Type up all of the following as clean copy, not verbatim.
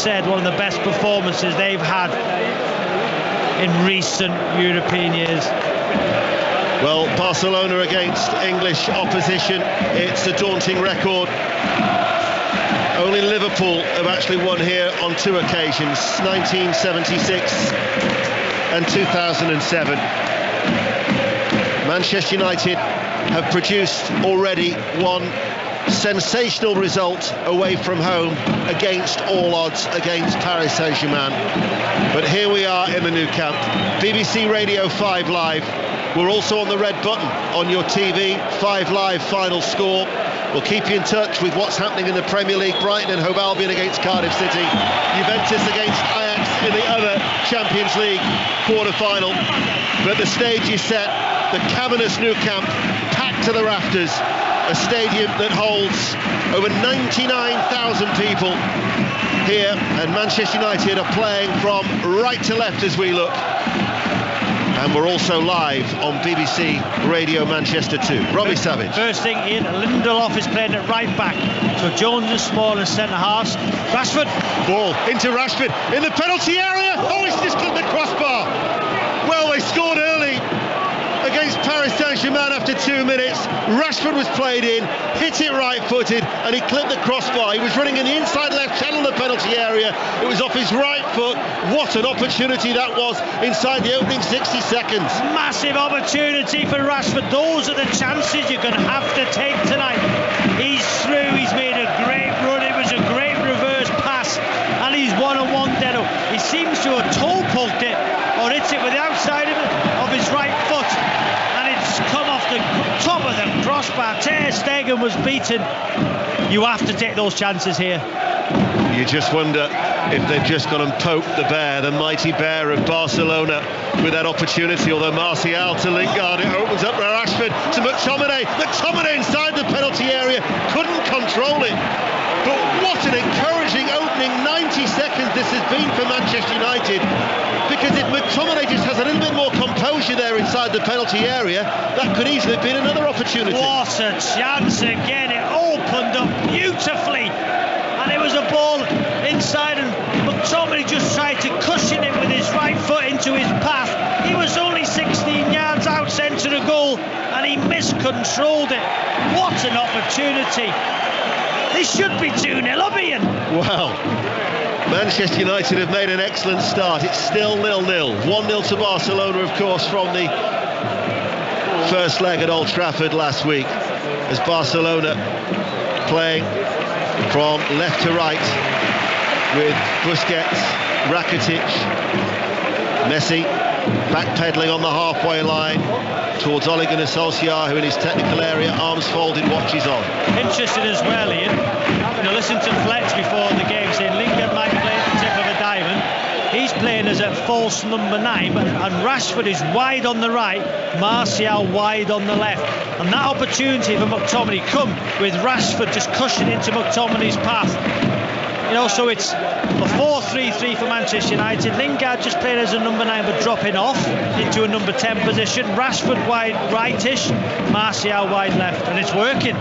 said, one of the best performances they've had in recent European years. Well, Barcelona against English opposition, it's a daunting record. Only Liverpool have actually won here on two occasions, 1976 and 2007. Manchester United have produced already one sensational result away from home against all odds against Paris Saint-Germain. But here we are in the Nou Camp. BBC Radio 5 Live. We're also on the red button on your TV. 5 Live final score. We'll keep you in touch with what's happening in the Premier League. Brighton and Hove Albion against Cardiff City. Juventus against Ajax in the other Champions League quarter-final. But the stage is set. The cavernous Nou Camp, packed to the rafters. A stadium that holds over 99,000 people here, and Manchester United are playing from right to left as we look. And we're also live on BBC Radio Manchester 2. Robbie Savage. First thing, Ian, Lindelof is playing at right back. So Jones is small and centre-halves. Rashford. Ball into Rashford in the penalty area. Oh, he's just clipped the crossbar. Well, they scored early against Paris Saint-Germain after 2 minutes. Rashford was played in, hit it right-footed, and he clipped the crossbar. He was running in the inside left channel of the penalty area. It was off his right foot. What an opportunity that was inside the opening 60 seconds. Massive opportunity for Rashford. Those are the chances you're going to have to take tonight. He's through, he's made a great run. It was a great reverse pass, and he's one-on-one dead. He seems to have toe-poked it, or hit it with the outside of his right foot, and it's come off the top of the crossbar. Ter Stegen was beaten. You have to take those chances here. You just wonder if they've just gone and poked the bear, the mighty bear of Barcelona, with that opportunity. Although Martial to Lingard, it opens up Rashford to McTominay. McTominay inside the penalty area, couldn't control it. But what an encouraging opening 90 seconds this has been for Manchester United. Because if McTominay just has a little bit more composure there inside the penalty area, that could easily have been another opportunity. What a chance again. It opened up beautifully. And it was a ball inside, and McTominay just tried to cushion it with his right foot into his path. He was only 16 yards out centre of goal, and he miscontrolled it. What an opportunity. This should be 2-0 up, Ian. Well, Manchester United have made an excellent start. It's still 0-0. 1-0 to Barcelona, of course, from the first leg at Old Trafford last week, as Barcelona playing from left to right with Busquets, Rakitic, Messi backpedaling on the halfway line towards Ole Gunnar Solskjaer, who in his technical area, arms folded, watches on. Interesting as well, Ian. Listen to Fletch before the game saying Lingard might play at the tip of a diamond. He's playing as a false number 9, and Rashford is wide on the right, Martial wide on the left. And that opportunity for McTominay come with Rashford just cushioning into McTominay's path. So it's a 4-3-3 for Manchester United. Lingard just playing as a number 9 but dropping off into a number 10 position. Rashford wide rightish, Martial wide left, and it's working.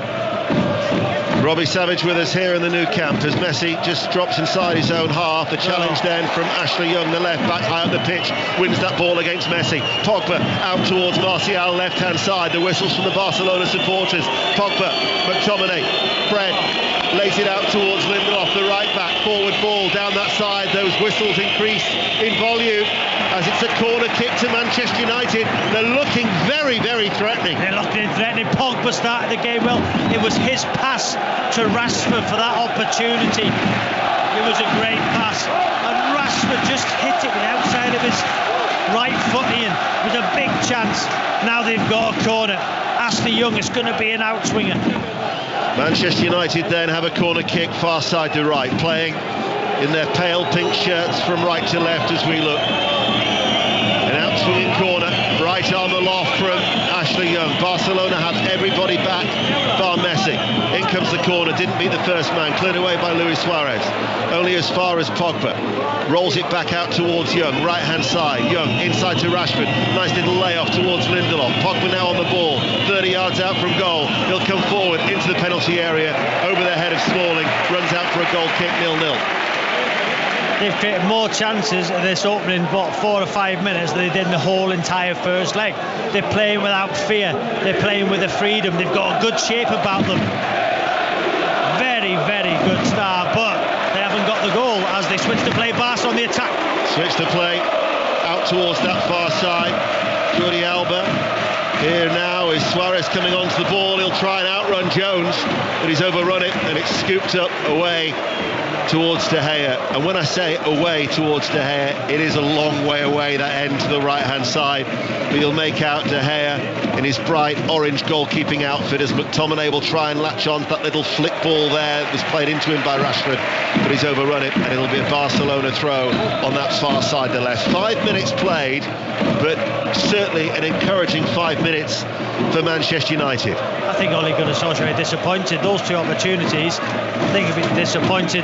Robbie Savage with us here in the Nou Camp as Messi just drops inside his own half. The challenge then from Ashley Young, the left back, high up the pitch, wins that ball against Messi. Pogba out towards Martial, left-hand side. The whistles from the Barcelona supporters. Pogba, McTominay, Fred lays it out towards Lindelof, the right back. Forward ball down that side. Those whistles increase in volume as it's a corner kick to Manchester United. They're looking very, very threatening. They're looking threatening. Pogba started the game well. It was his pass to Rashford for that opportunity. It was a great pass, and Rashford just hit it with the outside of his right foot, Ian. It was a big chance. Now they've got a corner. Ashley Young is going to be an outswinger. Manchester United then have a corner kick far side to right, playing in their pale pink shirts from right to left as we look. An outswinging corner, right arm aloft from Ashley Young. Barcelona have everybody back bar Messi. In comes the corner, didn't beat the first man, cleared away by Luis Suarez. Only as far as Pogba. Rolls it back out towards Young, right hand side. Young inside to Rashford. Nice little layoff towards Lindelof. Pogba now on the ball, 30 yards out from goal. He'll come forward into the penalty area, over the head of Smalling. Runs out for a goal kick, 0-0. they've created more chances in this opening 4 or 5 minutes than they did in the whole entire first leg. They're playing without fear, they're playing with the freedom, they've got a good shape about them. Very, very good start, but they haven't got the goal as they switch to play. Barca on the attack. Switch to play out towards that far side. Jordi Alba. Here now is Suarez coming onto the ball. He'll try and outrun Jones, but he's overrun it and it's scooped up away towards De Gea. And when I say away towards De Gea, it is a long way away, that end to the right-hand side. But you'll make out De Gea in his bright orange goalkeeping outfit as McTominay will try and latch on to that little flick ball there that was played into him by Rashford, but he's overrun it, and it'll be a Barcelona throw on that far side, the left. 5 minutes played, but certainly an encouraging 5 minutes for Manchester United. I think Ole Gunnar Solskjaer are disappointed. Those two opportunities, I think he'd be disappointed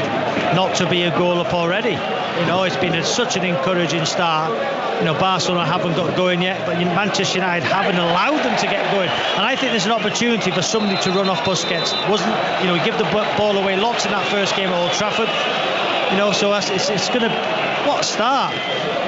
not to be a goal up already. You know, it's been such an encouraging start. You know, Barcelona haven't got going yet, but Manchester United haven't allowed them to get going. And I think there's an opportunity for somebody to run off Busquets. He give the ball away lots in that first game at Old Trafford. You know, so it's going to... What a start.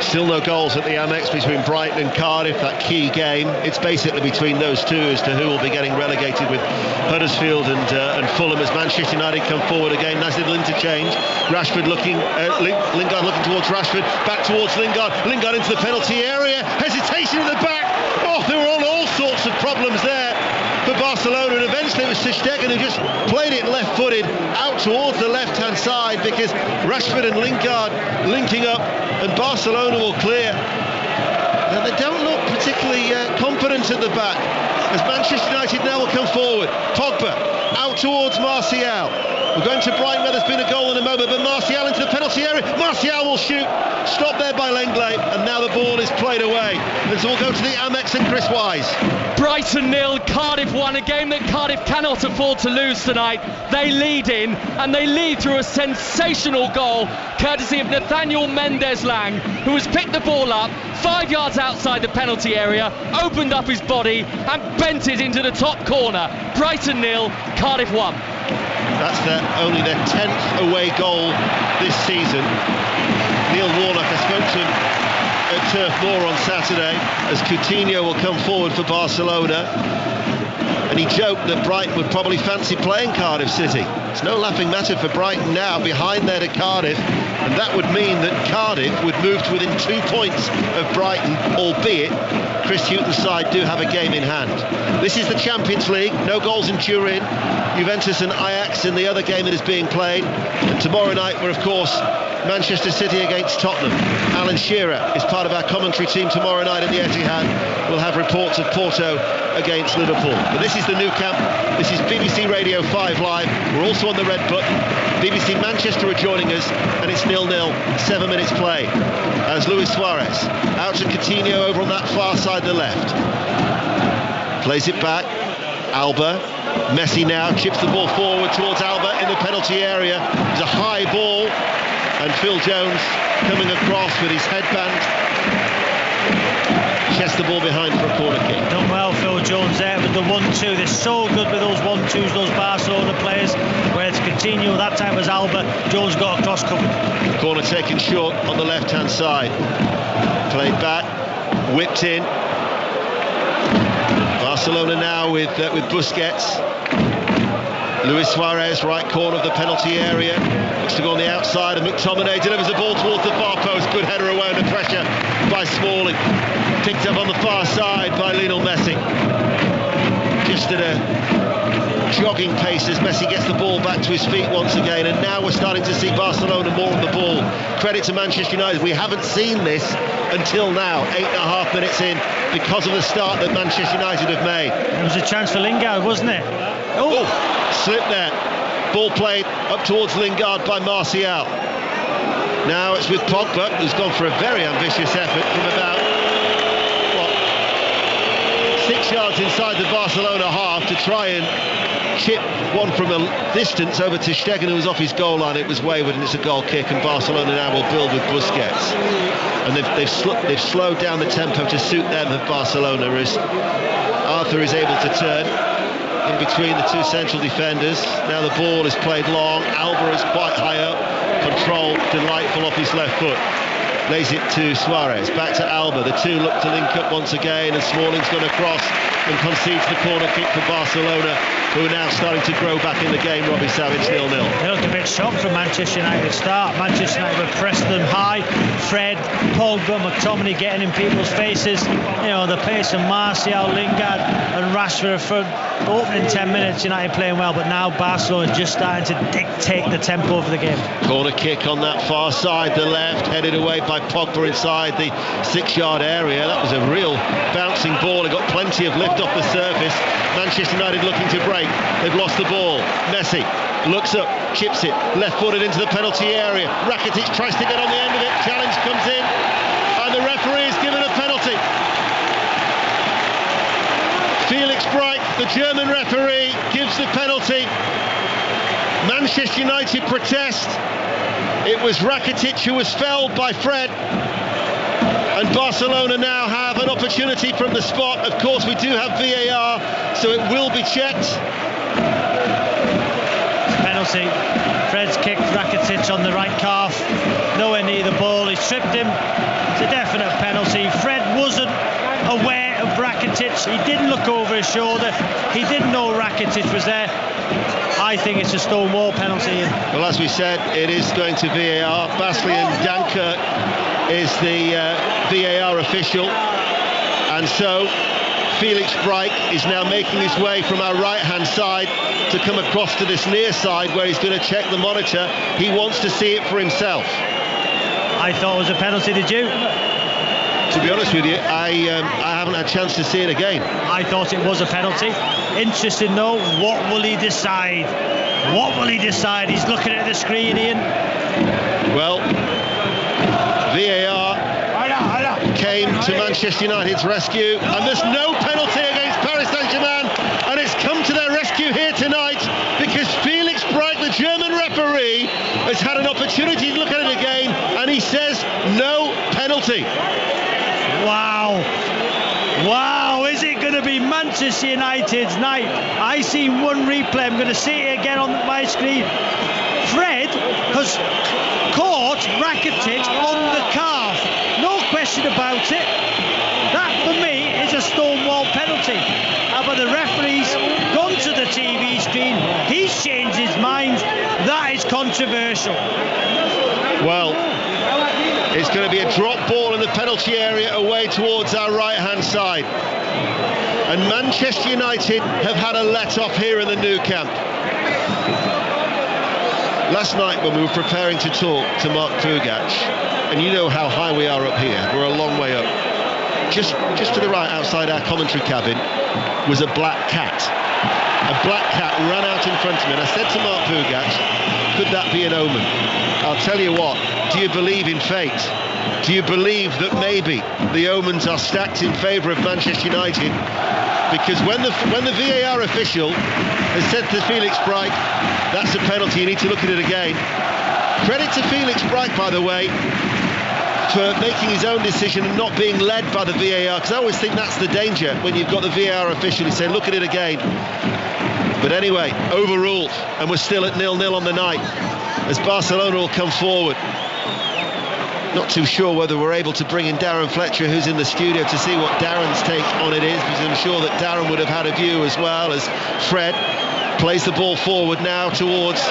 Still no goals at the Amex between Brighton and Cardiff, that key game. It's basically between those two as to who will be getting relegated, with Huddersfield and Fulham, as Manchester United come forward again. Nice little interchange. Rashford looking, Lingard looking towards Rashford, back towards Lingard. Lingard into the penalty area. Hesitation in the back. Oh, there were all sorts of problems there for Barcelona, and eventually it was Ter Stegen who just played it left-footed out towards the left-hand side, because Rashford and Lingard linking up, and Barcelona will clear. Now they don't look particularly confident at the back, as Manchester United now will come forward. Pogba out towards Martial. We're going to Brighton where there's been a goal in a moment, but Martial into the penalty area. Martial will shoot. Stopped there by Lenglet, and now the ball is played away. And so we'll go to the Amex and Chris Wise. Brighton 0, Cardiff 1, a game that Cardiff cannot afford to lose tonight. They lead in, and they lead through a sensational goal, courtesy of Nathaniel Mendes-Lang, who has picked the ball up 5 yards outside the penalty area, opened up his body and bent it into the top corner. Brighton 0, Cardiff 1. That's only their 10th away goal this season. Neil Warnock, I spoke to him at Turf Moor on Saturday, as Coutinho will come forward for Barcelona, and he joked that Brighton would probably fancy playing Cardiff City. It's no laughing matter for Brighton now, behind there to Cardiff, and that would mean that Cardiff would move to within 2 points of Brighton, albeit Chris Hughton's side do have a game in hand. This is the Champions League, no goals in Turin, Juventus and Ajax in the other game that is being played, and tomorrow night we're of course Manchester City against Tottenham. Alan Shearer is part of our commentary team tomorrow night at the Etihad. We'll have reports of Porto against Liverpool. But this is the Nou Camp. This is BBC Radio 5 Live. We're also on the red button. BBC Manchester are joining us, and it's 0-0, 7 minutes play. As Luis Suarez out to Coutinho over on that far side, the left. Plays it back. Alba. Messi now chips the ball forward towards Alba in the penalty area. It's a high ball, and Phil Jones coming across with his headband chests the ball behind for a corner kick. Done well, Phil Jones there with the 1-2. They're so good with those 1-2s, those Barcelona players. Whereas Coutinho, that time was Alba, Jones got across covered. Corner taken short on the left-hand side. Played back, whipped in. Barcelona now with Busquets. Luis Suarez, right corner of the penalty area, looks to go on the outside, and McTominay delivers the ball towards the far post. Good header away under pressure by Smalling. Picked up on the far side by Lionel Messi. Just at a jogging pace as Messi gets the ball back to his feet once again, and now we're starting to see Barcelona more on the ball. Credit to Manchester United, we haven't seen this until now, 8.5 minutes in, because of the start that Manchester United have made. It was a chance for Lingard, wasn't it? Oh, slipped there. Ball played up towards Lingard by Martial. Now it's with Pogba, who's gone for a very ambitious effort from about 6 yards inside the Barcelona half to try and chip one from a distance over to Stegen, who was off his goal line. It was wayward, and it's a goal kick, and Barcelona now will build with Busquets. And they've slowed down the tempo to suit them of Barcelona, as Arthur is able to turn in between the two central defenders. Now the ball is played long. Alba is quite high up. control, delightful off his left foot. Lays it to Suarez, back to Alba. The two look to link up once again, and Smalling's gone across and concedes the corner kick for Barcelona, who are now starting to grow back in the game. Robbie Savage 0-0. They looked a bit shocked from Manchester United start. Manchester United were pressed them high. Fred, Pogba, McTominay getting in people's faces. You know, the pace of Martial, Lingard and Rashford for opening 10 minutes. United playing well, but now Barcelona is just starting to dictate the tempo of the game. Corner kick on that far side, the left, headed away by Pogba inside the 6-yard area. That was a real bouncing ball. It got plenty of lift off the surface. Manchester United looking to break. They've lost the ball. Messi looks up, chips it, left-footed into the penalty area. Rakitic tries to get on the end of it. Challenge comes in, and the referee is given a penalty. Felix Bright, the German referee, gives the penalty. Manchester United protest. It was Rakitic who was felled by Fred. And Barcelona now have an opportunity from the spot. Of course, we do have VAR, so it will be checked. Penalty. Fred's kicked Rakitic on the right calf. Nowhere near the ball. He's tripped him. It's a definite penalty. Fred wasn't aware of Rakitic. He didn't look over his shoulder. He didn't know Rakitic was there. I think it's a Stonewall penalty. Well, as we said, it is going to VAR. Bastian Dankert is the VAR official, and so Felix Bright is now making his way from our right-hand side to come across to this near side where he's going to check the monitor. He wants to see it for himself. I thought it was a penalty, did you? To be honest with you, I haven't had a chance to see it again. I thought it was a penalty. Interesting though, what will he decide? What will he decide? He's looking at the screen, Ian. Well, VAR came to Manchester United's rescue, and there's no penalty against Paris Saint-Germain, and it's come to their rescue here tonight because Felix Bright, the German referee, has had an opportunity to look at it again, and he says no penalty. Wow, is it going to be Manchester United's night? I see one replay, I'm going to see it again on my screen. Fred has caught Rakitic on the calf. No question about it. That, for me, is a Stonewall penalty. But the referee's gone to the TV screen. He's changed his mind. That is controversial. Well, it's going to be a drop ball in the penalty area away towards our right-hand side. And Manchester United have had a let-off here in the Nou Camp. Last night when we were preparing to talk to Mark Pugac, and you know how high we are up here, we're a long way up. Just to the right outside our commentary cabin was a black cat. A black cat ran out in front of me, and I said to Mark Pugac, could that be an omen? I'll tell you what, do you believe in fate? Do you believe that maybe the omens are stacked in favour of Manchester United? Because when the VAR official has said to Felix Bright, that's a penalty, you need to look at it again. Credit to Felix Bright, by the way, for making his own decision and not being led by the VAR, because I always think that's the danger when you've got the VAR official who say, look at it again. But anyway, overruled, and we're still at 0-0 on the night as Barcelona will come forward. Not too sure whether we're able to bring in Darren Fletcher, who's in the studio, to see what Darren's take on it is, because I'm sure that Darren would have had a view as well, as Fred plays the ball forward now towards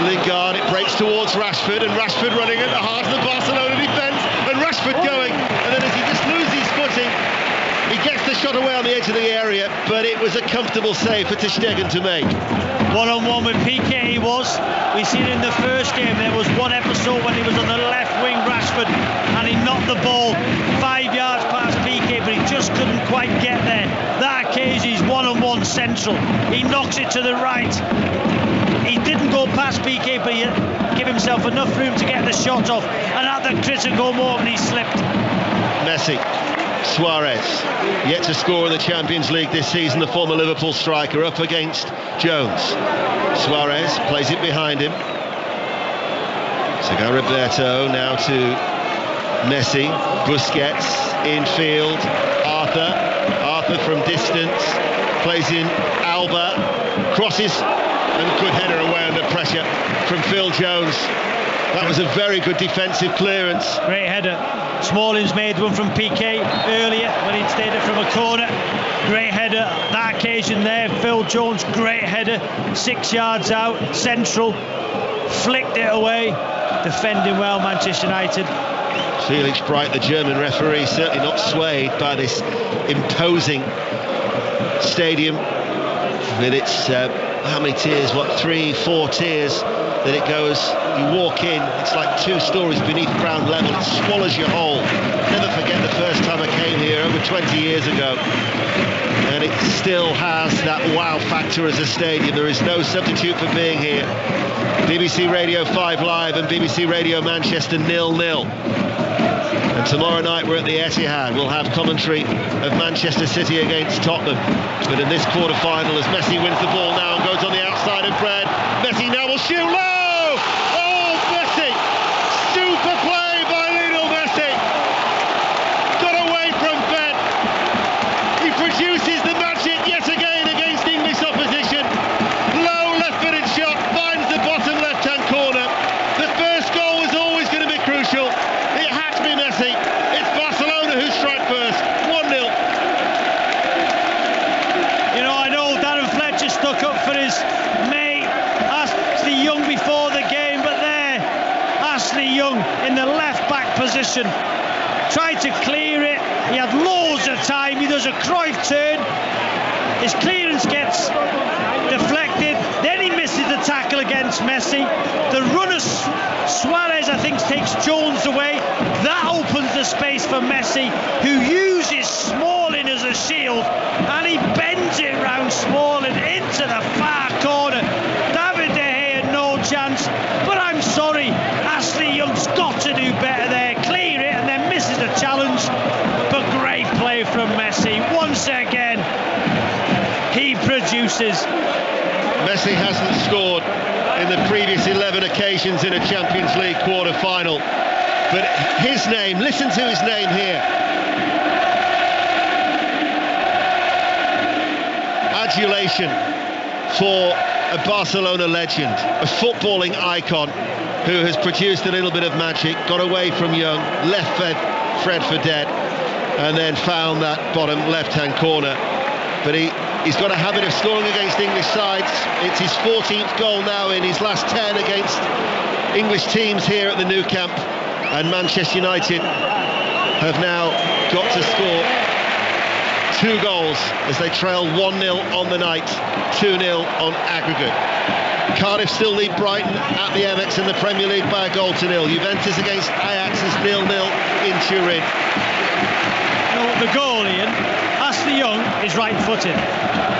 Lingard. It breaks towards Rashford, and Rashford running at the heart of the Barcelona defence, and Rashford going, and then as he just loses his footing, he gets the shot away on the edge of the area, but it was a comfortable save for ter Stegen to make. One-on-one with Piqué he was. We seen in the first game there was one episode when he was on the left wing, Rashford, and he knocked the ball 5 yards past Piqué, but he just couldn't quite get there. That occasion he's one-on-one central. He knocks it to the right. He didn't go past Piqué, but he gave himself enough room to get the shot off, and at the critical moment he slipped. Messi, Suarez, yet to score in the Champions League this season, the former Liverpool striker, up against Jones. Suarez plays it behind him. Sergio Roberto now to Messi, Busquets infield, Arthur from distance, plays in Alba, crosses and good header away under pressure from Phil Jones. That was a very good defensive clearance. Great header. Smalling's made one from Piqué earlier when he'd stayed it from a corner. Great header. That occasion there, Phil Jones, great header. 6 yards out, central. Flicked it away. Defending well, Manchester United. Felix Bright, the German referee, certainly not swayed by this imposing stadium with its how many tiers, 3-4 tiers that it goes. You walk in, it's like 2 stories beneath ground level, it swallows you whole. Never forget the first time I came here over 20 years ago, and it still has that wow factor as a stadium. There is no substitute for being here. BBC Radio 5 Live and BBC Radio Manchester 0-0. And tomorrow night we're at the Etihad. We'll have commentary of Manchester City against Tottenham. But in this quarter-final, as Messi wins the ball now and goes on the outside of Fred, Messi now will shoot low! Oh, Messi! Super play by Lionel Messi! Got away from Fred. He produces the magic yet again against English opposition. Low left-footed shot, finds the bottom left-hand corner. The first goal was always going to be crucial. It had to be Messi. It's Barcelona who strike first. 1-0. You know, I know Darren Fletcher stuck up for his mate Ashley Young before the game, but there, Ashley Young in the left-back position tried to clear it. He had loads of time. He does a Cruyff turn. His clearance gets deflected. Then he misses the tackle against Messi. The runner Suarez, I think, takes Jones away. That opens the space for Messi, who uses Smalling as a shield, and he bends it round Smalling into the far corner. David De Gea, no chance. But I'm sorry, Ashley Young's got to do better there. Clear it and then misses the challenge. But great play from Messi. Once again, he produces. Messi hasn't scored in the previous 11 occasions in a Champions League quarter-final. But his name, listen to his name here. Adulation for a Barcelona legend, a footballing icon who has produced a little bit of magic, got away from Young, left Fred for dead, and then found that bottom left-hand corner. But he's got a habit of scoring against English sides. It's his 14th goal now in his last 10 against English teams here at the Nou Camp. And Manchester United have now got to score 2 goals as they trail 1-0 on the night, 2-0 on aggregate. Cardiff still lead Brighton at the Emirates in the Premier League by 1-0. Juventus against Ajax is 0-0 in Turin. The goal, Ian, Ashley Young is right-footed.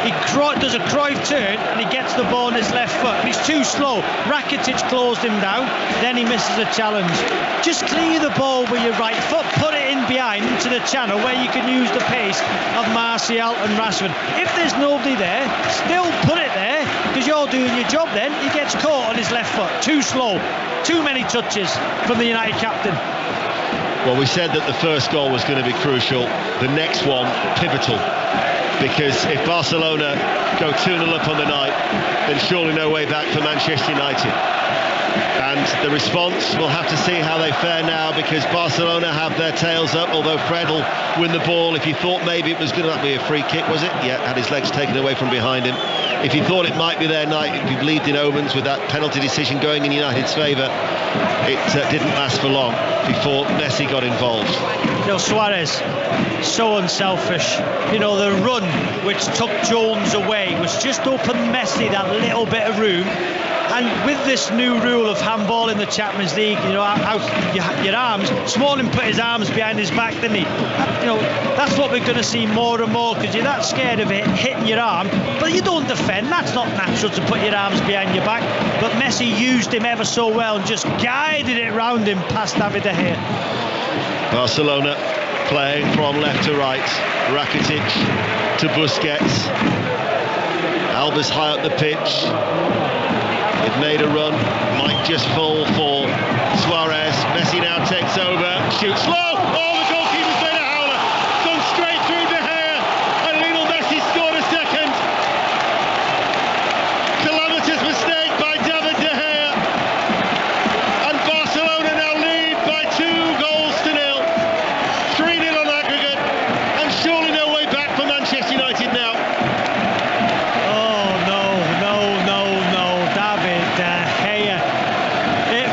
He does a Cruyff turn and he gets the ball on his left foot. He's too slow. Rakitic closed him down, then he misses a challenge. Just clear the ball with your right foot, put it in behind into the channel where you can use the pace of Martial and Rashford. If there's nobody there, still put it there, because you're doing your job then. He gets caught on his left foot. Too slow. Too many touches from the United captain. Well, we said that the first goal was going to be crucial, the next one pivotal, because if Barcelona go 2-0 up on the night, then surely no way back for Manchester United. And the response, we'll have to see how they fare now, because Barcelona have their tails up, although Fred will win the ball. If you thought maybe it was going to be a free kick, was it? Yeah, had his legs taken away from behind him. If you thought it might be their night, if you believed in omens with that penalty decision going in United's favour, it didn't last for long before Messi got involved. You know, Suarez, so unselfish. You know, the run which took Jones away was just open Messi that little bit of room. And with this new rule of handball in the Champions League, you know, out your arms, Smalling put his arms behind his back, didn't he? You know, that's what we're going to see more and more, because you're that scared of it hitting your arm, but you don't defend. That's not natural to put your arms behind your back. But Messi used him ever so well and just guided it round him past David De Gea. Barcelona playing from left to right. Rakitic to Busquets. Alba's high up the pitch. They've made a run, might just fall for Suarez. Messi now takes over, shoots low. Oh, the goalkeeper's made a howler. Gone straight through De Gea, and Lionel Messi scored a second. Calamitous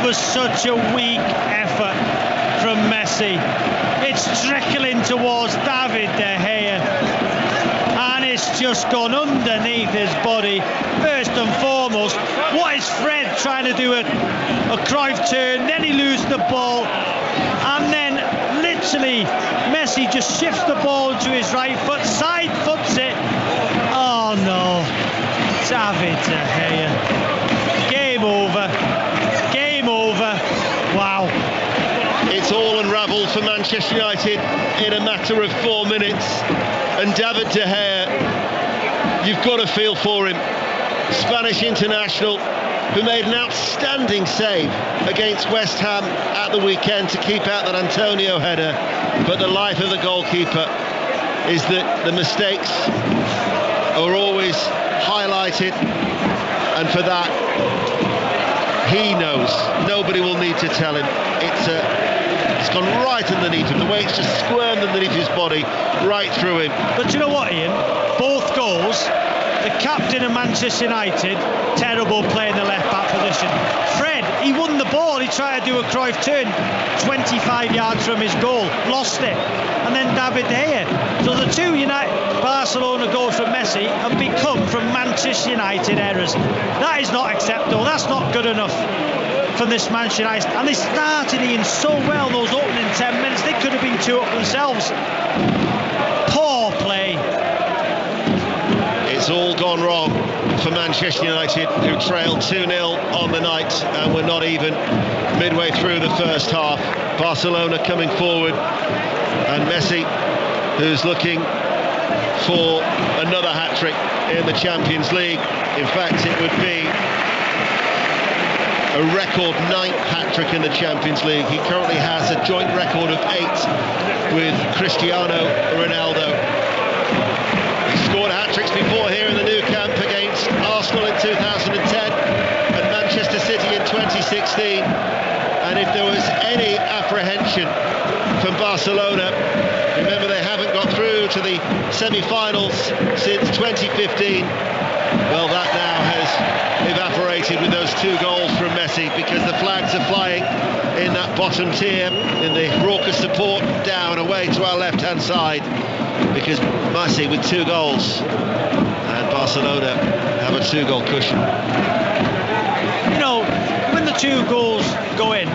It was such a weak effort from Messi. It's trickling towards David De Gea, and it's just gone underneath his body. First and foremost, what is Fred trying to do? A Cruyff turn, then he loses the ball, and then literally Messi just shifts the ball to his right foot, side foots it. Oh no, David De Gea. Game over. Game over. Wow. It's all unravelled for Manchester United in a matter of 4 minutes. And David De Gea, you've got to feel for him. Spanish international who made an outstanding save against West Ham at the weekend to keep out that Antonio header. But the life of the goalkeeper is that the mistakes are always highlighted. And for that, he knows. Nobody will need to tell him. It's gone right underneath him. The way it's just squirmed underneath his body, right through him. But you know what, Ian? Both goals, the captain of Manchester United, terrible play in the left-back position. Fred, he won the ball. He tried to do a Cruyff turn, 25 yards from his goal, lost it. And then David De Gea. So the two Barcelona goals from Messi have become from Manchester United errors. That is not acceptable. That's not good enough from this Manchester United. And they started in so well those opening 10 minutes. They could have been 2 up themselves. Poor play. It's all gone wrong for Manchester United, who trailed 2-0 on the night, and we're not even midway through the first half. Barcelona coming forward, and Messi, who's looking for another hat-trick in the Champions League. In fact, it would be a record 9th hat-trick in the Champions League. He currently has a joint record of 8 with Cristiano Ronaldo. He scored hat-tricks before here in the Nou Camp against Arsenal in 2010 and Manchester City in 2016. And if there was any apprehension from Barcelona, remember they haven't got through to the semi-finals since 2015. Well, that now has evaporated with those 2 goals from Messi, because the flags are flying in that bottom tier in the raucous support down away to our left-hand side, because Messi with 2 goals and Barcelona have a 2-goal cushion. You know, when the 2 goals go in,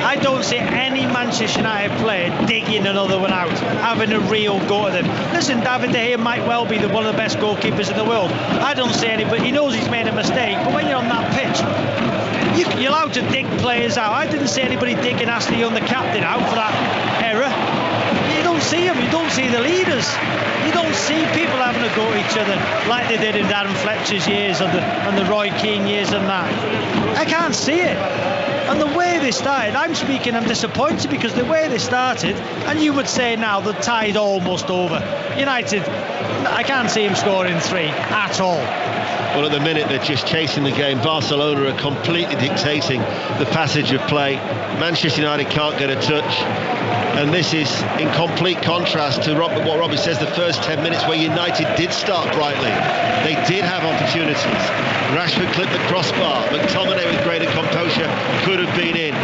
I don't see any Manchester United player digging another one out, having a real go at them. Listen, David De Gea might well be one of the best goalkeepers in the world. I don't see anybody. He knows he's made a mistake, but when you're on that pitch, you're allowed to dig players out. I didn't see anybody digging Ashley Young, the captain, out for that error. You don't see him. You don't see the leaders. You don't see people having a go at each other like they did in Darren Fletcher's years and the Roy Keane years and that. I can't see it. And the way they started, I'm disappointed, because the way they started, and you would say now the tide almost over. United, I can't see him scoring 3 at all. Well, at the minute they're just chasing the game. Barcelona are completely dictating the passage of play. Manchester United can't get a touch. And this is in complete contrast to what Robbie says, the first 10 minutes where United did start brightly. They did have opportunities. Rashford clipped the crossbar. McTominay with greater composure could have been in.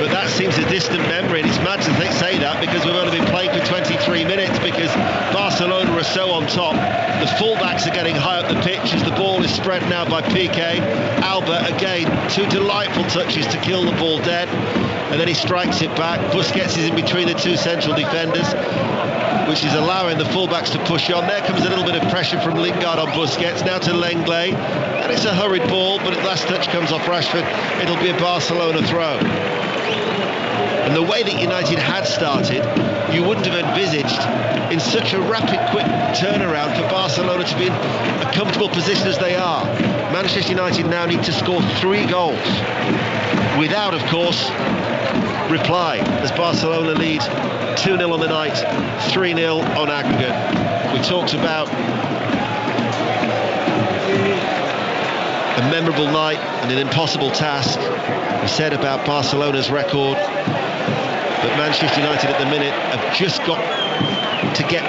But that seems a distant memory, and it's mad to say that, because we've only been playing for 23 minutes, because Barcelona are so on top. The fullbacks are getting high up the pitch as the ball is spread now by Piqué. Alba, again, 2 delightful touches to kill the ball dead, and then he strikes it back. Busquets is in between the 2 central defenders, which is allowing the fullbacks to push on. There comes a little bit of pressure from Lingard on Busquets, now to Lenglet, and it's a hurried ball, but at last touch comes off Rashford. It'll be a Barcelona throw. And the way that United had started, you wouldn't have envisaged in such a rapid, quick turnaround for Barcelona to be in a comfortable position as they are. Manchester United now need to score 3 goals without, of course, reply, as Barcelona lead 2-0 on the night, 3-0 on aggregate. We talked about a memorable night and an impossible task. We said about Barcelona's record, but Manchester United at the minute have just got to get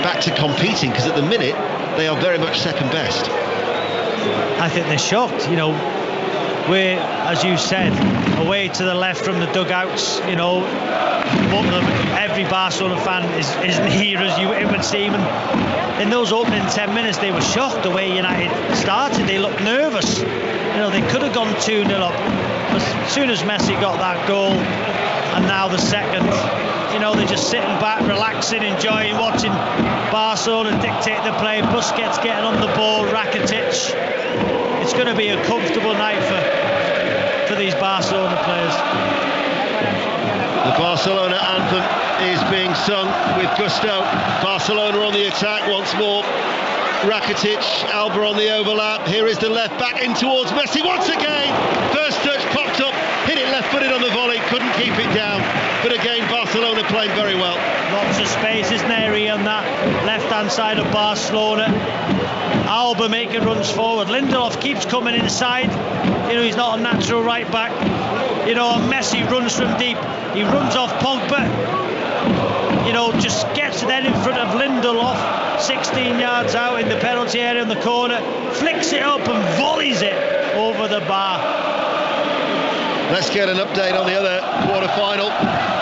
back to competing, because at the minute they are very much second best. I think they're shocked. You know, We're, as you said, away to the left from the dugouts. You know, every Barcelona fan is near as it would seem. And in those opening 10 minutes, they were shocked the way United started. They looked nervous. You know, they could have gone 2-0 up. As soon as Messi got that goal, and now the second, you know, they're just sitting back, relaxing, enjoying, watching Barcelona dictate the play. Busquets getting on the ball, Rakitic. It's going to be a comfortable night for these Barcelona players. The Barcelona anthem is being sung with gusto. Barcelona on the attack once more. Rakitic, Alba on the overlap. Here is the left back in towards Messi once again. First touch popped up, hit it left-footed on the volley, couldn't keep it down. But again, Barcelona playing very well. Lots of space, isn't there, on that left-hand side of Barcelona. Alba making runs forward. Lindelof keeps coming inside. You know, he's not a natural right back. You know, Messi runs from deep. He runs off Pogba. You know, just gets then in front of Lindelof, 16 yards out in the penalty area in the corner, flicks it up and volleys it over the bar. Let's get an update on the other quarter-final.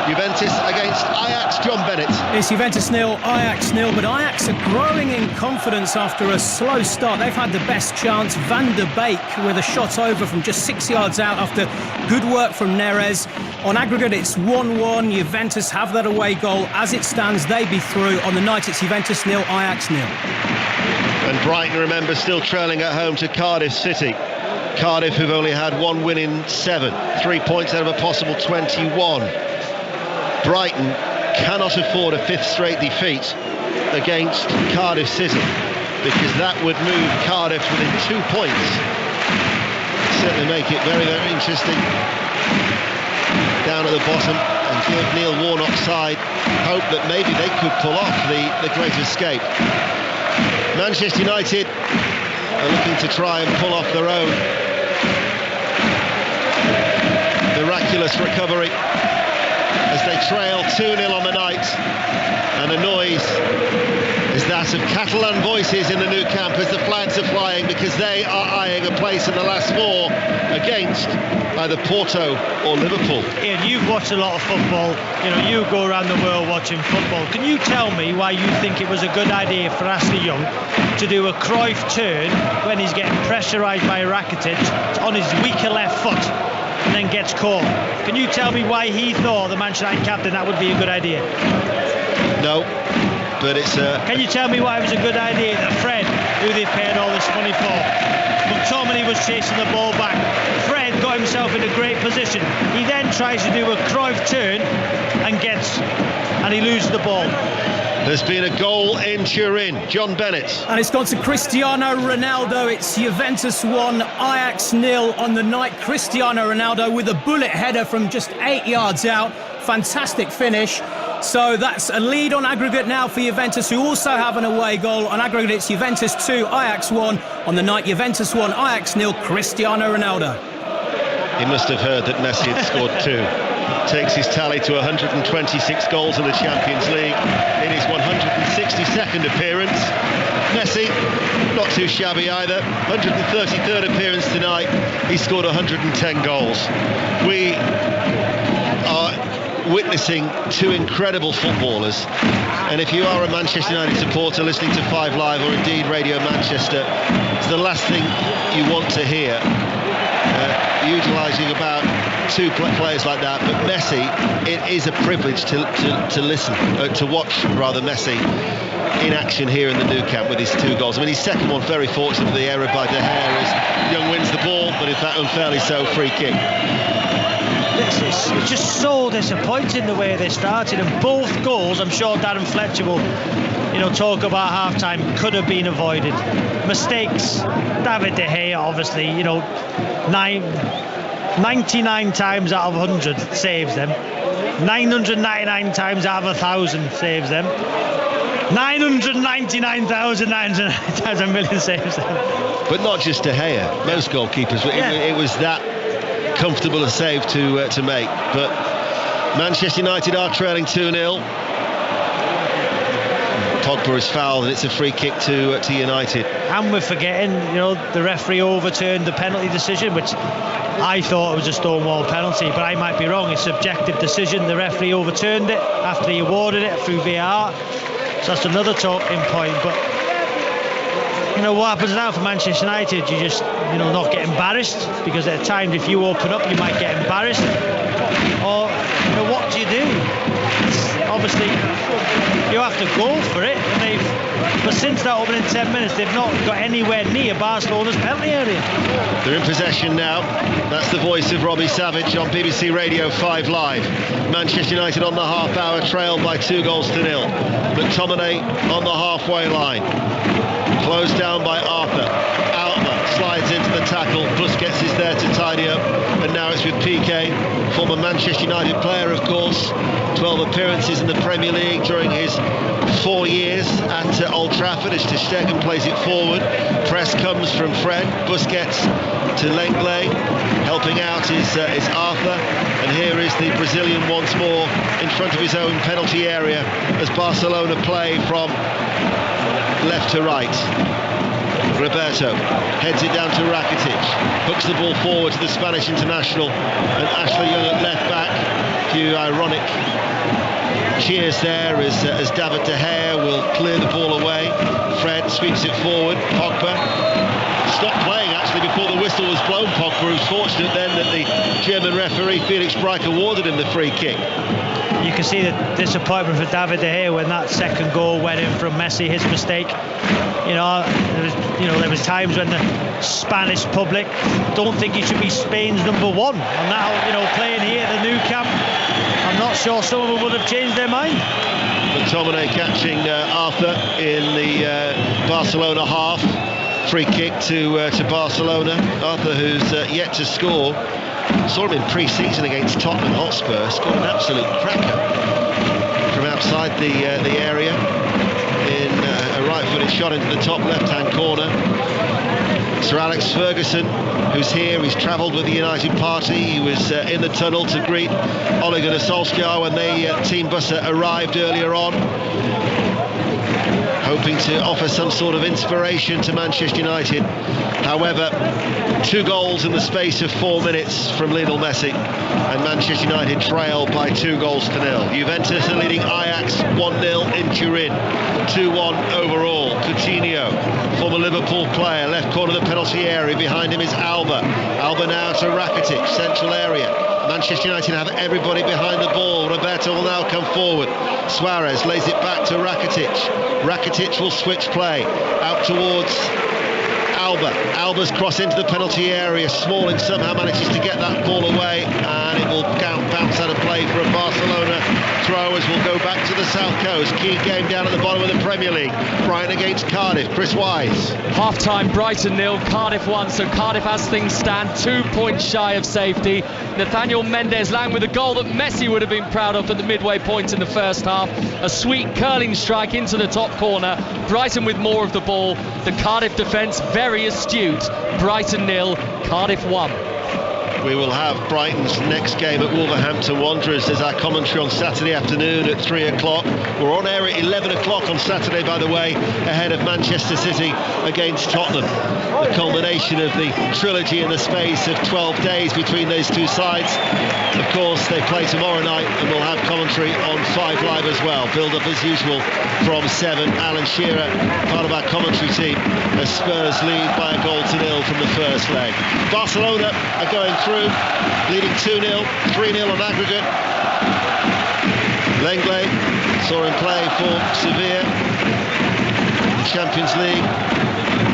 Juventus against Ajax. John Bennett. It's Juventus 0, Ajax 0, but Ajax are growing in confidence after a slow start. They've had the best chance. Van der Beek with a shot over from just 6 yards out after good work from Neres. On aggregate, it's 1-1. Juventus have that away goal. As it stands, they be through. On the night, it's Juventus 0, Ajax 0. And Brighton, remember, still trailing at home to Cardiff City. Cardiff, who've only had one win in 7, 3 points out of a possible 21. Brighton cannot afford a 5th straight defeat against Cardiff City, because that would move Cardiff within 2 points. Certainly make it very, very interesting down at the bottom, and give Neil Warnock's side hope that maybe they could pull off the great escape. Manchester United are looking to try and pull off their own miraculous recovery as they trail 2-0 on the night, and the noise is that of Catalan voices in the Nou Camp as the flags are flying, because they are eyeing a place in the last 4 against either Porto or Liverpool. Ian, you've watched a lot of football. You know, you go around the world watching football. Can you tell me why you think it was a good idea for Ashley Young to do a Cruyff turn when he's getting pressurised by Rakitic on his weaker left foot and then gets caught? Can you tell me why he thought, the Manchester United captain, that would be a good idea? No, but it's Can you tell me why it was a good idea that Fred, who they paid all this money for, McTominay was chasing the ball back, Fred got himself in a great position, he then tries to do a Cruyff turn and he loses the ball. There's been a goal in Turin. John Bennett. And it's gone to Cristiano Ronaldo. It's Juventus 1, Ajax 0 on the night. Cristiano Ronaldo with a bullet header from just 8 yards out. Fantastic finish. So that's a lead on aggregate now for Juventus, who also have an away goal. On aggregate, it's Juventus 2, Ajax 1. On the night, Juventus 1, Ajax 0, Cristiano Ronaldo. He must have heard that Messi had scored 2. Takes his tally to 126 goals in the Champions League in his 162nd appearance. Messi, not too shabby either. 133rd appearance tonight. He scored 110 goals. We are witnessing 2 incredible footballers, and if you are a Manchester United supporter listening to 5 Live or indeed Radio Manchester, it's the last thing you want to hear, utilising about 2 players like that. But Messi, it is a privilege to listen, to watch rather, Messi in action here in the Nou Camp with his 2 goals. I mean, his second one, very fortunate for the error by De Gea, as Young wins the ball, but in fact unfairly so, free kick. It's just so disappointing the way they started, and both goals, I'm sure Darren Fletcher will, talk about half-time, could have been avoided. Mistakes, David De Gea, obviously, 99 times out of 100 saves them. 999 times out of 1,000 saves them. 999,999 times a million saves them. But not just De Gea, most goalkeepers. It was that comfortable a save to make. But Manchester United are trailing 2-0. Pogba is fouled and it's a free kick to United. And we're forgetting, the referee overturned the penalty decision, which I thought it was a stonewall penalty, but I might be wrong. It's a subjective decision. The referee overturned it after he awarded it through VAR. So that's another talking point. But you know what happens now for Manchester United? You just, you know, not get embarrassed, because at times if you open up, you might get embarrassed. Or you know, what do you do? Obviously, you have to go for it. But since that opening 10 minutes, they've not got anywhere near Barcelona's penalty area. They're in possession now. That's the voice of Robbie Savage on BBC Radio 5 Live. Manchester United on the half-hour trail by 2-0. McTominay on the halfway line. Closed down by Arthur. Slides into the tackle. Busquets is there to tidy up, and now it's with PK, former Manchester United player, of course. 12 appearances in the Premier League during his 4 years at Old Trafford as Ter Stegen plays it forward. Press comes from Fred. Busquets to Lenglet. Helping out is Arthur, and here is the Brazilian once more in front of his own penalty area as Barcelona play from left to right. Roberto heads it down to Rakitic, hooks the ball forward to the Spanish international, and Ashley Young at left back. A few ironic cheers there as David De Gea will clear the ball away. Fred sweeps it forward. Pogba stopped playing actually before the whistle was blown. Pogba was fortunate then that the German referee Felix Breich awarded him the free kick. You can see the disappointment for David De Gea when that second goal went in from Messi, his mistake. There was times when the Spanish public don't think he should be Spain's number one, and now, playing here at the Nou Camp, I'm not sure some of them would have changed their mind. McTominay catching Arthur in the Barcelona half. Free kick to Barcelona. Arthur, who's yet to score. Saw him in pre-season against Tottenham Hotspur. Scored an absolute cracker from outside the area in a right-footed shot into the top left-hand corner. Sir Alex Ferguson, who's here, he's travelled with the United Party. He was in the tunnel to greet Ole Gunnar Solskjaer when the team bus arrived earlier on, hoping to offer some sort of inspiration to Manchester United. However, 2 goals in the space of 4 minutes from Lionel Messi, and Manchester United trail by 2-0. Juventus are leading Ajax 1-0 in Turin, 2-1 overall. Coutinho, former Liverpool player, left corner of the penalty area. Behind him is Alba. Alba now to Rakitic, central area. Manchester United have everybody behind the ball. Roberto will now come forward. Suarez lays it back to Rakitic. Rakitic will switch play out towards Alba. Alba's cross into the penalty area. Smalling somehow manages to get that ball away, and it will bounce out of play for a Barcelona throw as we'll go back to the South Coast. Key game down at the bottom of the Premier League. Brighton against Cardiff. Chris Wise. Half-time, Brighton 0, Cardiff 1. So Cardiff, as things stand, 2 points shy of safety. Nathaniel Mendez-Laing with a goal that Messi would have been proud of at the midway point in the first half. A sweet curling strike into the top corner. Brighton with more of the ball. The Cardiff defence very astute. Brighton 0, Cardiff 1. We will have Brighton's next game at Wolverhampton Wanderers as our commentary on Saturday afternoon at 3 o'clock. We're on air at 11 o'clock on Saturday, by the way, ahead of Manchester City against Tottenham. The culmination of the trilogy in the space of 12 days between those two sides. Of course, they play tomorrow night, and we'll have commentary on 5 Live as well. Build up as usual from 7. Alan Shearer, part of our commentary team, as Spurs lead by a 0-0 from the first leg. Barcelona are going through, leading 2-0, 3-0 on aggregate. Lenglet saw him play for Sevilla, the Champions League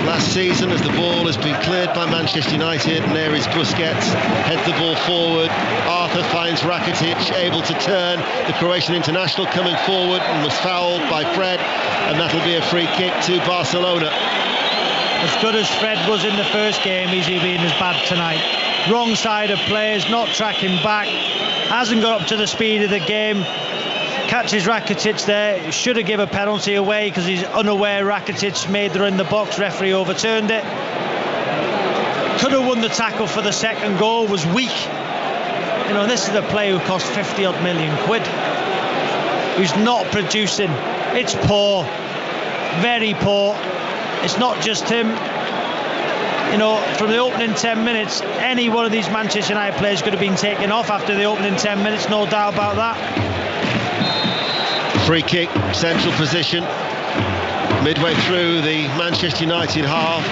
last season, as the ball has been cleared by Manchester United, and there is Busquets, heads the ball forward. Arthur finds Rakitic, able to turn. The Croatian international coming forward and was fouled by Fred, and that'll be a free kick to Barcelona. As good as Fred was in the first game, he's been as bad tonight. Wrong side of players, not tracking back, hasn't got up to the speed of the game. Catches Rakitic there, should have given a penalty away because he's unaware Rakitic made the run in the box, referee overturned it. Could have won the tackle for the second goal, was weak. This is a player who cost 50-odd million quid, who's not producing. It's poor, very poor. It's not just him. you know, from the opening 10 minutes, any one of these Manchester United players could have been taken off after the opening 10 minutes, no doubt about that. Free kick, central position, midway through the Manchester United half.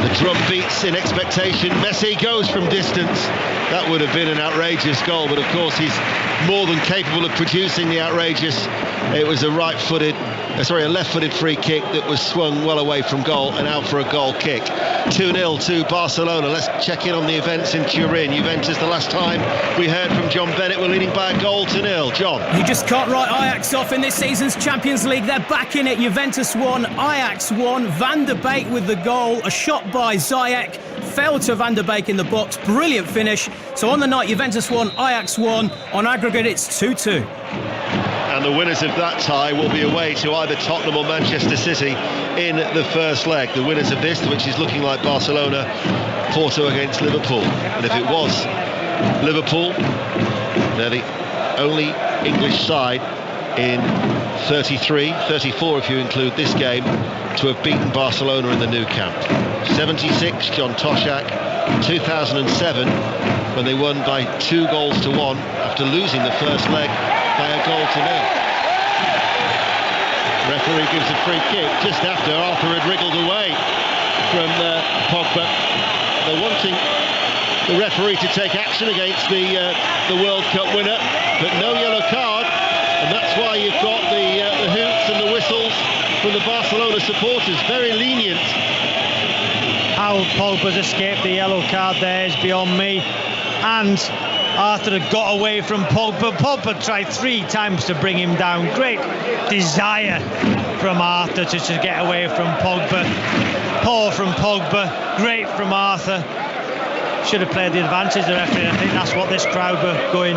The drum beats in expectation. Messi goes from distance. That would have been an outrageous goal, but of course he's more than capable of producing the outrageous. It was a left-footed free kick that was swung well away from goal and out for a goal kick. 2-0 to Barcelona. Let's check in on the events in Turin. Juventus, the last time we heard from John Bennett, were leading by a goal to 0. John. You just can't write Ajax off in this season's Champions League. They're back in it. Juventus won, Ajax won. Van der Beek with the goal. A shot by Ziyech. Fell to Van der Beek in the box. Brilliant finish. So on the night, Juventus won, Ajax won. On aggregate, it's 2-2. And the winners of that tie will be away to either Tottenham or Manchester City in the first leg. The winners of this, which is looking like Barcelona, Porto against Liverpool. And if it was Liverpool, they're the only English side in 34 if you include this game, to have beaten Barcelona in the Nou Camp. 76, John Toshak. 2007, when they won by 2-1 after losing the first leg by a goal to 0. Referee gives a free kick just after Arthur had wriggled away from Pogba. They're wanting the referee to take action against the World Cup winner, but no yellow card, and that's why you've got the hoots and the whistles from the Barcelona supporters. Very lenient. How Pogba's escaped the yellow card there is beyond me. And Arthur had got away from Pogba. Pogba tried 3 times to bring him down. Great desire from Arthur to get away from Pogba. Poor from Pogba, great from Arthur. Should have played the advantage, the referee. I think that's what this crowd were going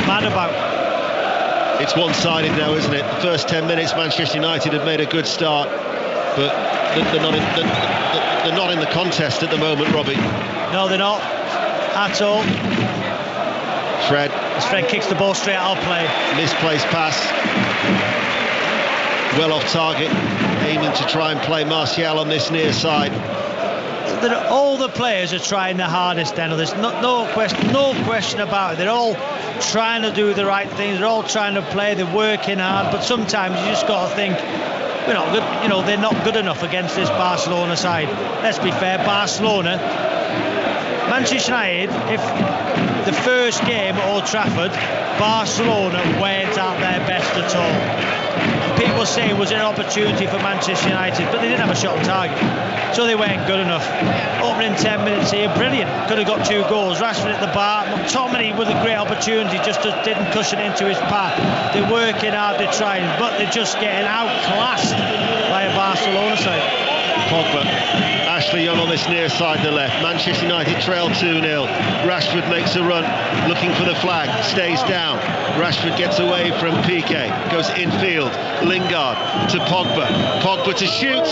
mad about. It's one-sided now, isn't it? The first 10 minutes, Manchester United have made a good start, but they're not in the contest at the moment, Robbie. No, they're not at all. Fred. As Fred kicks the ball straight out of play. Misplaced pass. Well off target. Aiming to try and play Martial on this near side. All the players are trying their hardest, Daniel. There's no question about it. They're all trying to do the right thing. They're all trying to play. They're working hard. But sometimes you just got to think, we're not good. You know, they're not good enough against this Barcelona side. Let's be fair. Barcelona, Manchester United, if the first game at Old Trafford, Barcelona weren't at their best at all. And people say, was it an opportunity for Manchester United? But they didn't have a shot on target, so they weren't good enough. Opening 10 minutes here, brilliant. Could have got 2 goals. Rashford at the bar. McTominay with a great opportunity, just didn't cushion it into his path. They're working hard, they're trying, but they're just getting outclassed by a Barcelona side. Pogba. Ashley Young on this near side, the left. Manchester United trail 2-0. Rashford makes a run, looking for the flag, stays down. Rashford gets away from Piqué, goes infield. Lingard to Pogba. Pogba to shoot.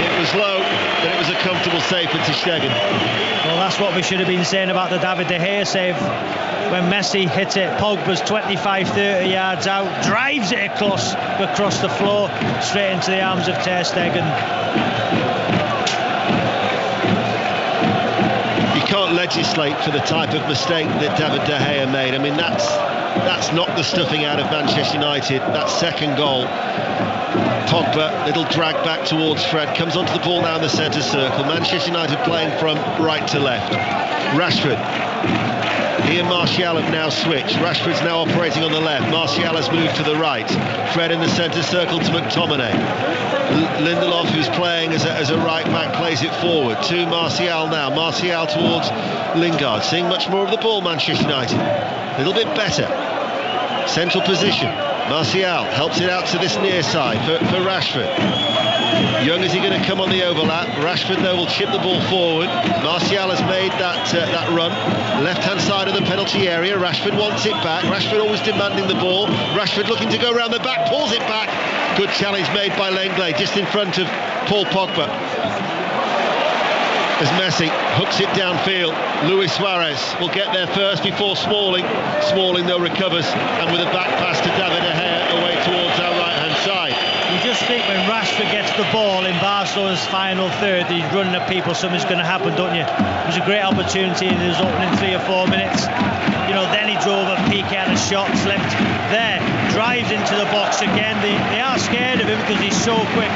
It was low, but it was a comfortable save for Ter Stegen. Well, that's what we should have been saying about the David De Gea save. When Messi hit it, Pogba's 25-30 yards out, drives it across the floor, straight into the arms of Ter Stegen. You can't legislate for the type of mistake that David De Gea made. I mean, that's knocked the stuffing out of Manchester United. That second goal. Pogba, little drag back towards Fred, comes onto the ball now in the centre circle. Manchester United playing from right to left. Rashford. He and Martial have now switched. Rashford's now operating on the left. Martial has moved to the right. Fred in the centre circle to McTominay. Lindelof, who's playing as a right back, plays it forward to Martial now. Martial towards Lingard. Seeing much more of the ball, Manchester United. A little bit better. Central position. Martial helps it out to this near side for Rashford. Young, is he going to come on the overlap? Rashford, though, will chip the ball forward. Martial has made that run. Left-hand side of the penalty area. Rashford wants it back. Rashford always demanding the ball. Rashford looking to go around the back, pulls it back. Good challenge made by Lenglet, just in front of Paul Pogba. As Messi hooks it downfield, Luis Suarez will get there first before Smalling. Smalling, though, recovers, and with a back pass to David De Gea away towards our right-hand side. You just think when Rashford gets the ball in Barcelona's final third, he's running at people, something's going to happen, don't you? It was a great opportunity in his opening 3 or 4 minutes. You know, then he drove a peak out of shot, slipped there, drives into the box again. They are scared of him because he's so quick.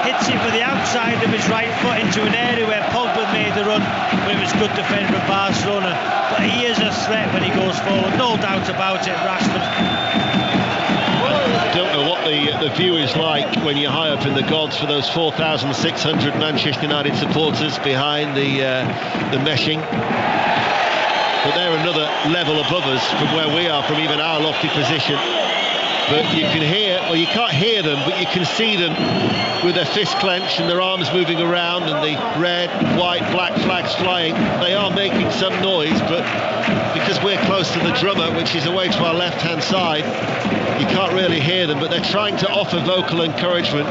Hits it with the outside of his right foot into an area where Pogba made the run, but it was good defending from Barcelona. But he is a threat when he goes forward, no doubt about it, Rashford. I don't know what the view is like when you're high up in the gods for those 4,600 Manchester United supporters behind the meshing. But they're another level above us from where we are, from even our lofty position. But you can hear, well, you can't hear them, but you can see them with their fists clenched and their arms moving around and the red, white, black flags flying. They are making some noise, but because we're close to the drummer, which is away to our left-hand side, you can't really hear them, but they're trying to offer vocal encouragement.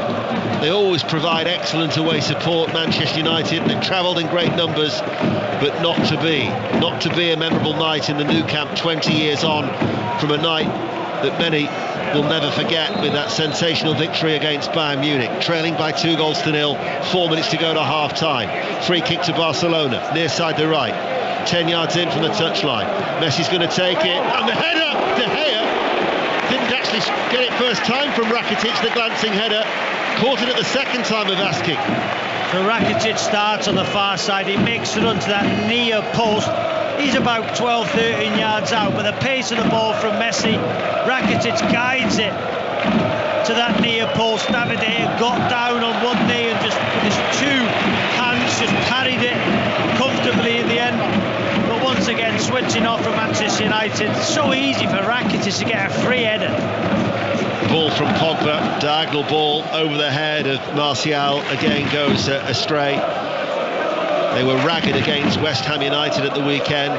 They always provide excellent away support, Manchester United. They've travelled in great numbers, but not to be a memorable night in the Nou Camp 20 years on from a night that many will never forget, with that sensational victory against Bayern Munich, trailing by 2-0, 4 minutes to go to half-time. Free kick to Barcelona, near side to right, 10 yards in from the touchline. Messi's going to take it, and the header, De Gea didn't actually get it first time from Rakitic, the glancing header, caught it at the second time of asking. So Rakitic starts on the far side, he makes the run to that near post. He's about 12-13 yards out, but the pace of the ball from Messi, Rakitic guides it to that near post. David De Gea got down on one knee and just with his 2 hands just carried it comfortably in the end. But once again, switching off from Manchester United, so easy for Rakitic to get a free header. Ball from Pogba, diagonal ball over the head of Martial, again goes astray. They were ragged against West Ham United at the weekend.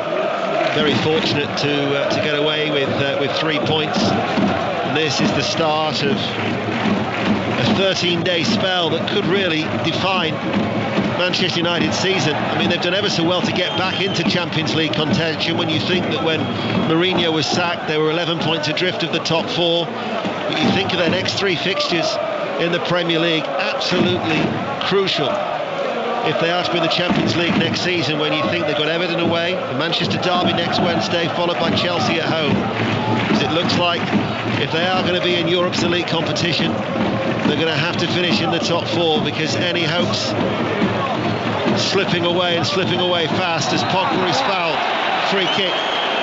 Very fortunate to get away with 3 points. And this is the start of a 13-day spell that could really define Manchester United's season. I mean, they've done ever so well to get back into Champions League contention when you think that when Mourinho was sacked, they were 11 points adrift of the top 4. But you think of their next 3 fixtures in the Premier League, absolutely crucial if they are to be in the Champions League next season, when you think they've got Everton away, the Manchester derby next Wednesday, followed by Chelsea at home. Because it looks like if they are going to be in Europe's elite competition, they're going to have to finish in the top 4, because any hopes slipping away fast as Pogba is fouled. Free kick,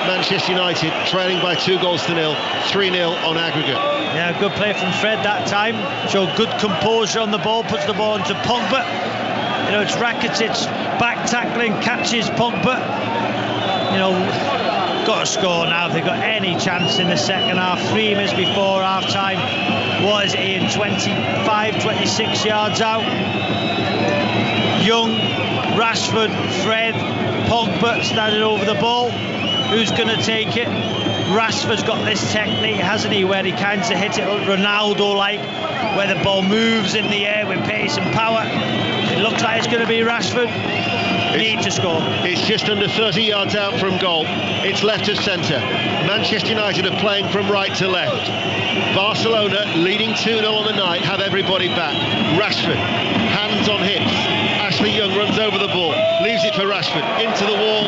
Manchester United trailing by 2-0, 3-0 on aggregate. Yeah, good play from Fred that time. Showed good composure on the ball, puts the ball into Pogba. You know, it's Rakitic back tackling, catches Pogba. You know, got to score now if they've got any chance in the second half. 3 minutes before half time. What is it, Ian? 25, 26 yards out. Young, Rashford, Fred, Pogba standing over the ball. Who's going to take it? Rashford's got this technique, hasn't he, where he kind of hits it Ronaldo-like, where the ball moves in the air with pace and power. It looks like it's going to be Rashford. Need to score. It's just under 30 yards out from goal. It's left of centre. Manchester United are playing from right to left. Barcelona, leading 2-0 on the night, have everybody back. Rashford, hands on hips. Ashley Young runs over the ball, leaves it for Rashford, into the wall.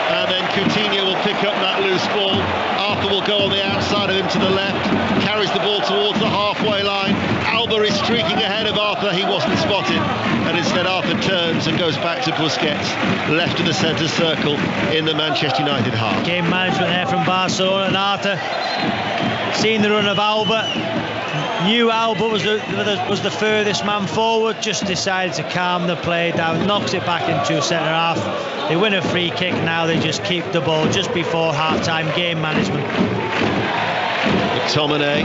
And then Coutinho will pick up that loose ball. Arthur will go on the outside of him to the left, carries the ball towards the halfway line. Alba is streaking ahead of Arthur, he wasn't spotted, and instead Arthur turns and goes back to Busquets, left of the centre circle in the Manchester United half. Game management there from Barcelona, and Arthur, seeing the run of Alba, knew Alba was the furthest man forward, just decided to calm the play down, knocks it back into centre half. They win a free kick, now they just keep the ball just before half-time. Game management. McTominay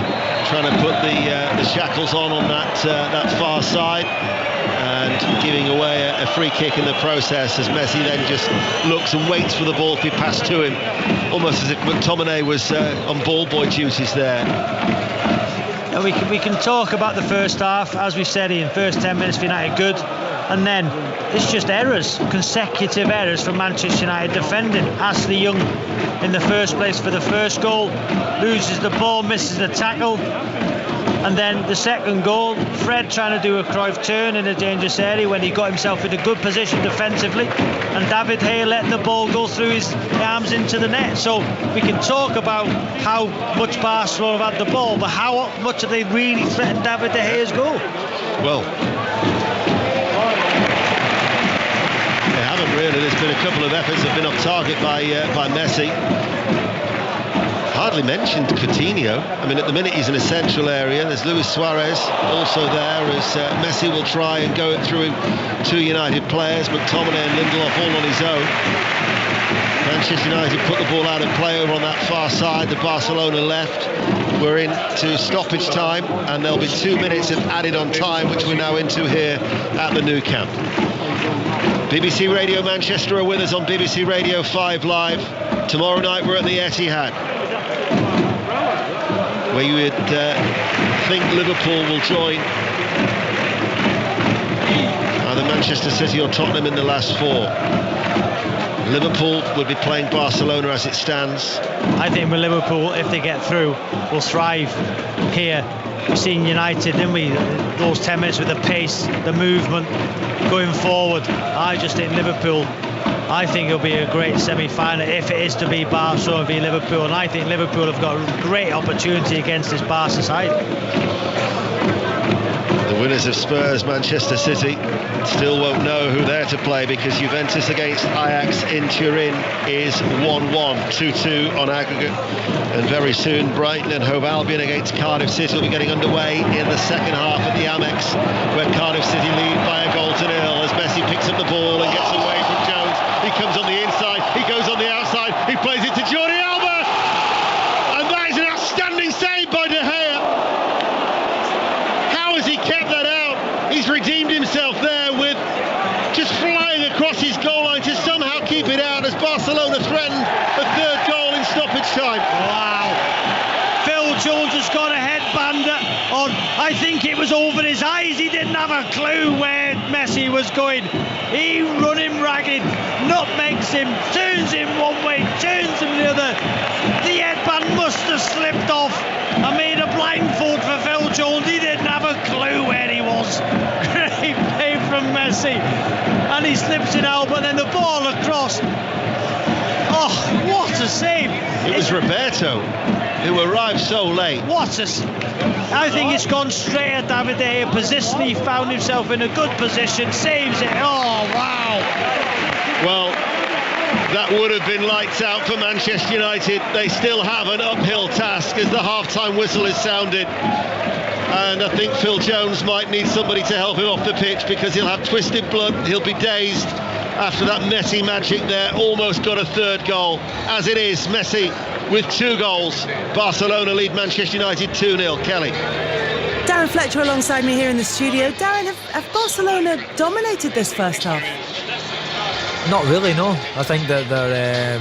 trying to put the shackles on that far side and giving away a free kick in the process, as Messi then just looks and waits for the ball to be passed to him, almost as if McTominay was on ball boy duties there. And we can talk about the first half, as we said, in first 10 minutes for United good, and then it's just errors, consecutive errors from Manchester United defending. Ashley Young in the first place for the first goal, loses the ball, misses the tackle. And then the second goal, Fred trying to do a Cruyff turn in a dangerous area when he got himself in a good position defensively, and David Gea let the ball go through his arms into the net. So we can talk about how much Barcelona have had the ball, but how much have they really threatened David De Gea's goal? Well, they haven't really. There's been a couple of efforts that have been off target by Messi. Hardly mentioned Coutinho. I mean, at the minute he's in a central area. There's Luis Suarez also there as Messi will try and go it through two United players, McTominay and Lindelof all on his own. Manchester United put the ball out of play over on that far side, the Barcelona left. We're into stoppage time, and there'll be 2 minutes of added on time, which we're now into here at the Nou Camp. BBC Radio Manchester are with us on BBC Radio 5 Live. Tomorrow night we're at the Etihad, where you would think Liverpool will join either Manchester City or Tottenham in the last four. Liverpool would be playing Barcelona as it stands. I think with Liverpool, if they get through, will thrive here. We've seen United, didn't we? Those 10 minutes with the pace, the movement, going forward. I just think Liverpool, I think it'll be a great semi-final if it is to be Barcelona v Liverpool, and I think Liverpool have got a great opportunity against this Barca side. The winners of Spurs, Manchester City, still won't know who they're to play, because Juventus against Ajax in Turin is 1-1, 2-2 on aggregate. And very soon Brighton and Hove Albion against Cardiff City will be getting underway in the second half at the Amex, where Cardiff City lead by a goal to nil as Messi picks up the ball and gets away from Jones. He comes on the inside, he goes on the outside, he plays it to Jordi Alba, and that is an outstanding save by De Gea. How has he kept that out? He's redeemed himself there with just flying across his goal line to somehow keep it out as Barcelona threatened a third goal in stoppage time. Wow. Phil Jones has got a headband on. I think it was over his eyes. He didn't have a clue where Messi was going. He run him ragged, nutmegs him, turns him one way, turns him the other. The headband must have slipped off and made a blindfold for Phil Jones. He didn't have a clue where he was. Great play from Messi, and he slips it out, but then the ball across. Oh, what a save! It was Roberto who arrived so late. I think it's gone straight at David De Gea. Position, he found himself in a good position, saves it. Oh, wow! Well, that would have been lights out for Manchester United. They still have an uphill task as the half-time whistle is sounded. And I think Phil Jones might need somebody to help him off the pitch, because he'll have twisted blood, he'll be dazed after that Messi magic there. Almost got a third goal. As it is, Messi with 2 goals. Barcelona lead Manchester United 2-0. Kelly. Darren Fletcher alongside me here in the studio. Darren, have Barcelona dominated this first half? Not really, no. I think that they're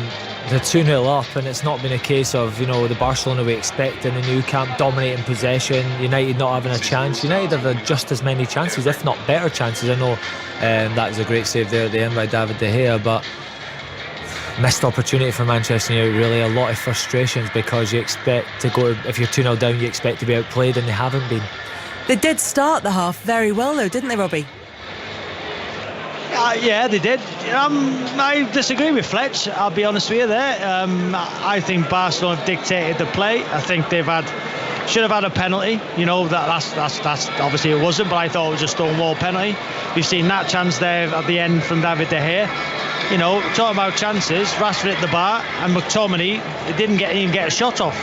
2-0 up, and it's not been a case of, the Barcelona we expect in the Nou Camp dominating possession, United not having a chance. United have had just as many chances, if not better chances. I know that was a great save there at the end by David De Gea, but missed opportunity for Manchester United, really. A lot of frustrations, because you expect to go, if you're 2-0 down, you expect to be outplayed, and they haven't been. They did start the half very well though, didn't they, Robbie? Yeah, they did. I disagree with Fletch, I'll be honest with you there. I think Barcelona have dictated the play. I think should have had a penalty. That's obviously it wasn't, but I thought it was a Stonewall penalty. We've seen that chance there at the end from David De Gea. Talking about chances, Rashford hit the bar, and McTominay didn't even get a shot off.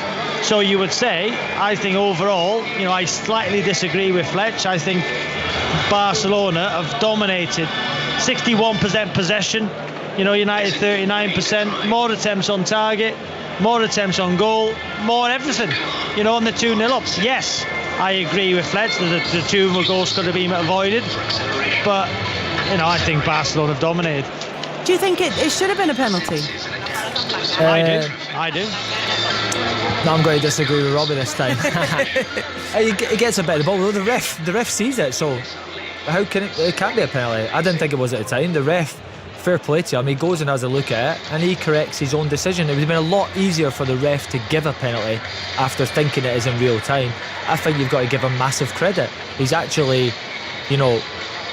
So you would say, I think overall, I slightly disagree with Fletch. I think Barcelona have dominated. 61% possession, United 39%, more attempts on target, more attempts on goal, more everything, on the 2-0 ups. Yes, I agree with Fletch that the 2 goals could have been avoided, but I think Barcelona have dominated. Do you think it should have been a penalty? I do. No, I'm going to disagree with Robbie this time. He gets a bit of the ball, the ref sees it, so how can it can't be a penalty. I didn't think it was at the time. The ref fair play to him. He goes and has a look at it and he corrects his own decision. It would have been a lot easier for the ref to give a penalty after thinking it is in real time. I think you've got to give him massive credit. He's actually,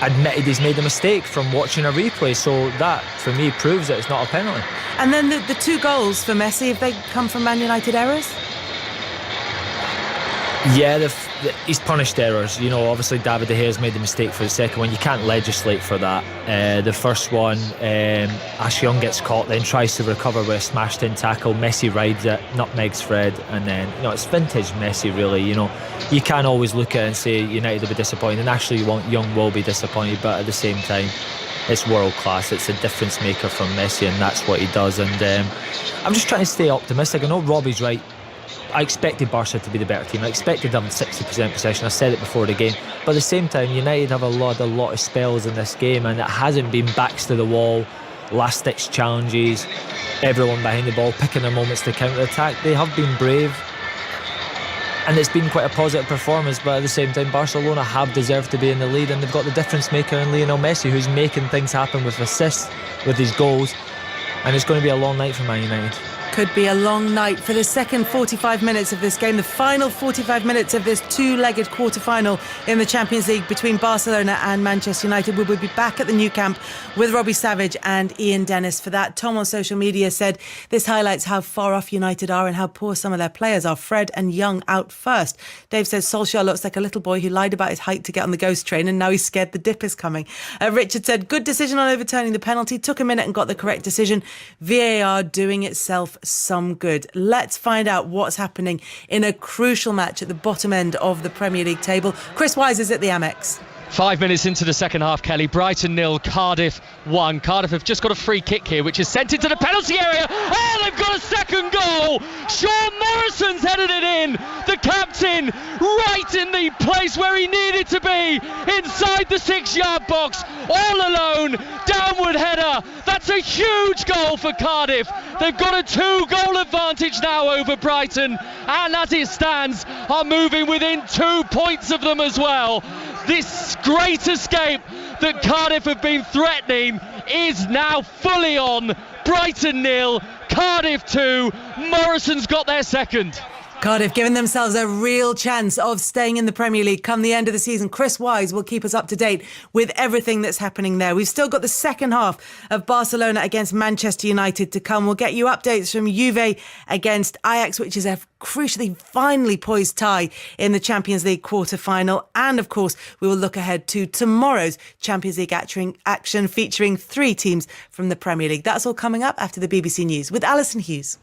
admitted he's made a mistake from watching a replay, so that for me proves that it's not a penalty. And then the 2 goals for Messi, have they come from Man United errors? Yeah, he's punished errors. Obviously David De Gea's made the mistake for the second one. You can't legislate for that. The first one, Ash Young gets caught, then tries to recover with a smashed in tackle. Messi rides it, nutmegs Fred, and then it's vintage Messi really. You can't always look at it and say United will be disappointed, and actually Young will be disappointed, but at the same time it's world class. It's a difference maker from Messi, and that's what he does. And I'm just trying to stay optimistic. I know Robbie's right. I expected Barca to be the better team. I expected them 60% possession. I said it before the game. But at the same time, United have a lot of spells in this game, and it hasn't been backs to the wall, last-ditch challenges, everyone behind the ball, picking their moments to counter-attack. They have been brave, and it's been quite a positive performance. But at the same time, Barcelona have deserved to be in the lead, and they've got the difference maker in Lionel Messi, who's making things happen with assists, with his goals. And it's going to be a long night for Man United. Could be a long night for the second 45 minutes of this game, the final 45 minutes of this 2-legged quarter-final in the Champions League between Barcelona and Manchester United. We will be back at the Nou Camp with Robbie Savage and Ian Dennis for that. Tom on social media said this highlights how far off United are and how poor some of their players are. Fred and Young out first. Dave says Solskjaer looks like a little boy who lied about his height to get on the ghost train, and now he's scared the dip is coming. Richard said good decision on overturning the penalty, took a minute and got the correct decision. VAR doing itself some good. Let's find out what's happening in a crucial match at the bottom end of the Premier League table. Chris Wise is at the Amex. 5 minutes into the second half, Kelly. Brighton 0, Cardiff 1. Cardiff have just got a free kick here, which is sent into the penalty area. Oh, they've got a second goal. Sean Morrison's headed it in. The captain, right in the place where he needed to be, inside the 6-yard box, all alone. Downward header. That's a huge goal for Cardiff. They've got a 2-goal advantage now over Brighton, and as it stands, are moving within 2 points of them as well. This great escape that Cardiff have been threatening is now fully on. Brighton 0, Cardiff 2. Morrison's got their second. Cardiff giving themselves a real chance of staying in the Premier League come the end of the season. Chris Wise will keep us up to date with everything that's happening there. We've still got the second half of Barcelona against Manchester United to come. We'll get you updates from Juve against Ajax, which is a crucially finely poised tie in the Champions League quarter-final. And of course, we will look ahead to tomorrow's Champions League action featuring 3 teams from the Premier League. That's all coming up after the BBC News with Alison Hughes.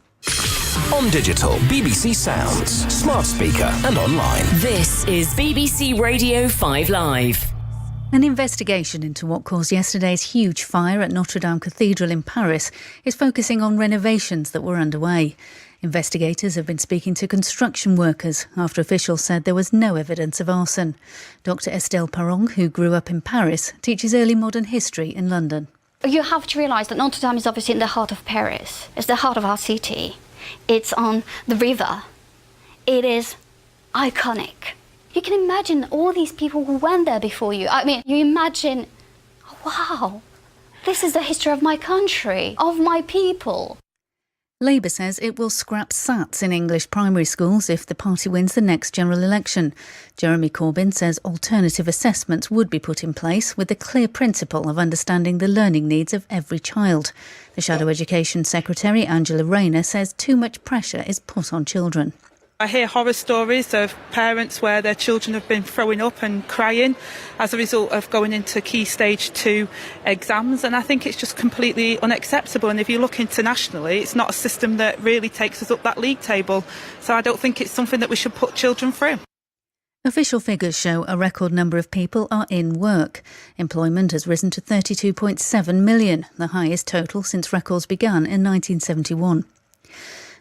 On digital, BBC Sounds, smart speaker and online. This is BBC Radio 5 Live. An investigation into what caused yesterday's huge fire at Notre Dame Cathedral in Paris is focusing on renovations that were underway. Investigators have been speaking to construction workers after officials said there was no evidence of arson. Dr Estelle Perron, who grew up in Paris, teaches early modern history in London. You have to realise that Notre Dame is obviously in the heart of Paris. It's the heart of our city. It's on the river. It is iconic. You can imagine all these people who went there before you. I mean, you imagine, wow, this is the history of my country, of my people. Labour says it will scrap SATs in English primary schools if the party wins the next general election. Jeremy Corbyn says alternative assessments would be put in place with the clear principle of understanding the learning needs of every child. The Shadow Education Secretary, Angela Rayner, says too much pressure is put on children. I hear horror stories of parents where their children have been throwing up and crying as a result of going into Key Stage 2 exams, and I think it's just completely unacceptable. And if you look internationally, it's not a system that really takes us up that league table, so I don't think it's something that we should put children through. Official figures show a record number of people are in work. Employment has risen to 32.7 million, the highest total since records began in 1971.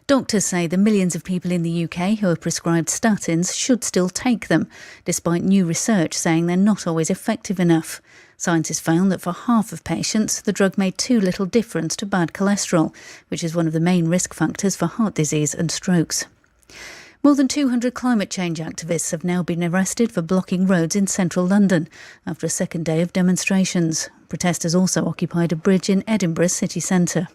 Doctors say the millions of people in the UK who are prescribed statins should still take them, despite new research saying they're not always effective enough. Scientists found that for half of patients, the drug made too little difference to bad cholesterol, which is one of the main risk factors for heart disease and strokes. More than 200 climate change activists have now been arrested for blocking roads in central London after a second day of demonstrations. Protesters also occupied a bridge in Edinburgh city centre.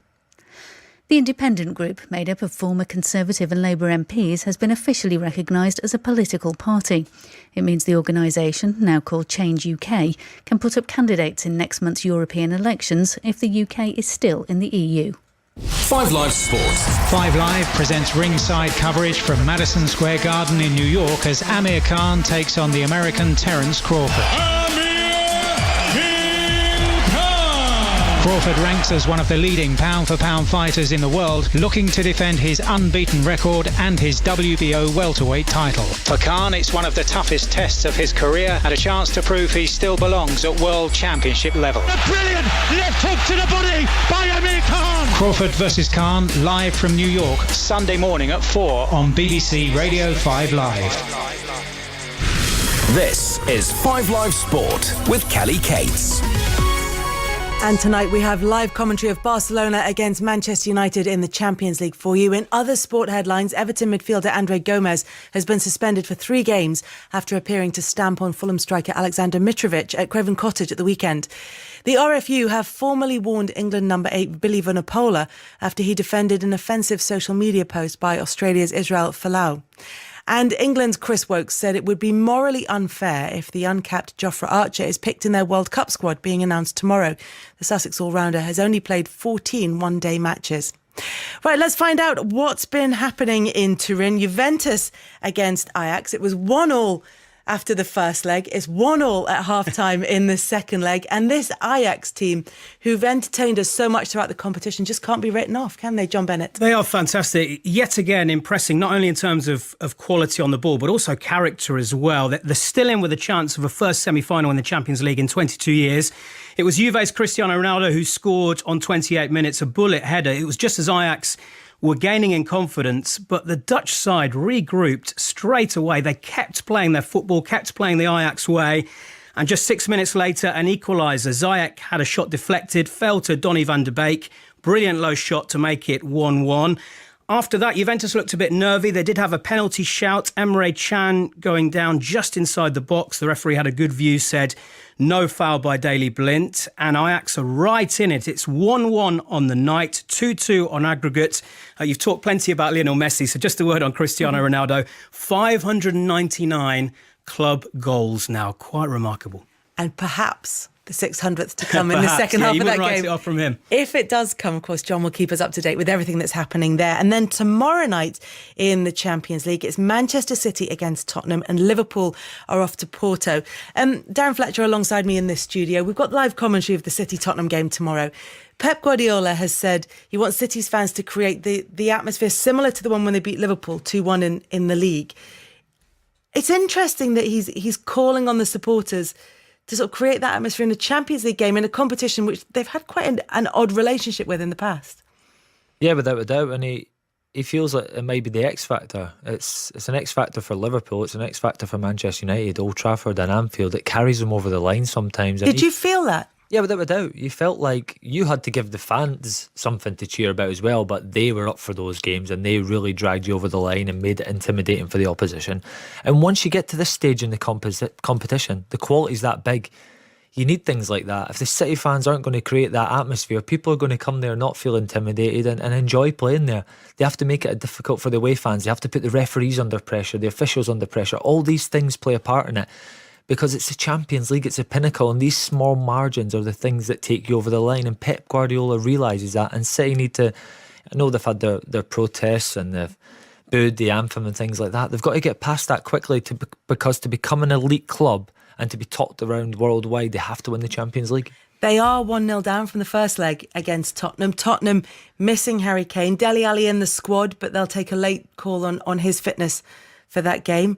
The Independent Group, made up of former Conservative and Labour MPs, has been officially recognised as a political party. It means the organisation, now called Change UK, can put up candidates in next month's European elections if the UK is still in the EU. 5 Live Sport. 5 Live presents ringside coverage from Madison Square Garden in New York as Amir Khan takes on the American Terence Crawford. Crawford ranks as one of the leading pound-for-pound fighters in the world, looking to defend his unbeaten record and his WBO welterweight title. For Khan, it's one of the toughest tests of his career and a chance to prove he still belongs at World Championship level. A brilliant left hook to the body by Amir Khan. Crawford versus Khan, live from New York, Sunday morning at 4 on BBC Radio 5 Live. This is 5 Live Sport with Kelly Cates. And tonight we have live commentary of Barcelona against Manchester United in the Champions League for you. In other sport headlines, Everton midfielder Andre Gomes has been suspended for 3 games after appearing to stamp on Fulham striker Alexander Mitrovic at Craven Cottage at the weekend. The RFU have formally warned England number 8 Billy Vunipola after he defended an offensive social media post by Australia's Israel Folau. And England's Chris Woakes said it would be morally unfair if the uncapped Jofra Archer is picked in their World Cup squad being announced tomorrow. The Sussex all-rounder has only played 14 one-day matches. Right, let's find out what's been happening in Turin. Juventus against Ajax. It was 1-1 after the first leg. It's 1-1 at half-time in the second leg. And this Ajax team, who've entertained us so much throughout the competition, just can't be written off, can they, John Bennett? They are fantastic. Yet again, impressing, not only in terms of quality on the ball, but also character as well. They're still in with a chance of a first semi-final in the Champions League in 22 years. It was Juve's Cristiano Ronaldo who scored on 28 minutes, a bullet header. It was just as Ajax were gaining in confidence, but the Dutch side regrouped straight away. They kept playing their football, kept playing the Ajax way, and just 6 minutes later, an equaliser. Ziyech had a shot deflected, fell to Donny van de Beek. Brilliant low shot to make it 1-1. After that, Juventus looked a bit nervy. They did have a penalty shout. Emre Can going down just inside the box. The referee had a good view, said no foul by Daley Blind. And Ajax are right in it. It's 1-1 on the night, 2-2 on aggregate. You've talked plenty about Lionel Messi, so just a word on Cristiano Ronaldo. 599 club goals now. Quite remarkable. And perhaps the 600th to come in the second half of that game. Write it off from him. If it does come, of course, John will keep us up to date with everything that's happening there. And then tomorrow night in the Champions League, it's Manchester City against Tottenham and Liverpool are off to Porto. Darren Fletcher alongside me in this studio. We've got live commentary of the City-Tottenham game tomorrow. Pep Guardiola has said he wants City's fans to create the atmosphere similar to the one when they beat Liverpool 2-1 in the league. It's interesting that he's calling on the supporters to sort of create that atmosphere in a Champions League game in a competition which they've had quite an odd relationship with in the past. Yeah, without a doubt. And he feels like it might be the X factor. It's an X factor for Liverpool. It's an X factor for Manchester United, Old Trafford and Anfield. It carries them over the line sometimes. Did you feel that? Yeah, without a doubt. You felt like you had to give the fans something to cheer about as well, but they were up for those games and they really dragged you over the line and made it intimidating for the opposition. And once you get to this stage in the competition, the quality's that big. You need things like that. If the City fans aren't going to create that atmosphere, people are going to come there and not feel intimidated and enjoy playing there. They have to make it difficult for the away fans. They have to put the referees under pressure, the officials under pressure. All these things play a part in it. Because it's the Champions League, it's a pinnacle, and these small margins are the things that take you over the line. And Pep Guardiola realises that, and City need to. I know they've had their protests and they've booed the anthem and things like that. They've got to get past that quickly because to become an elite club and to be talked around worldwide, they have to win the Champions League. They are 1-0 down from the first leg against Tottenham. Tottenham missing Harry Kane, Dele Alli in the squad, but they'll take a late call on his fitness for that game.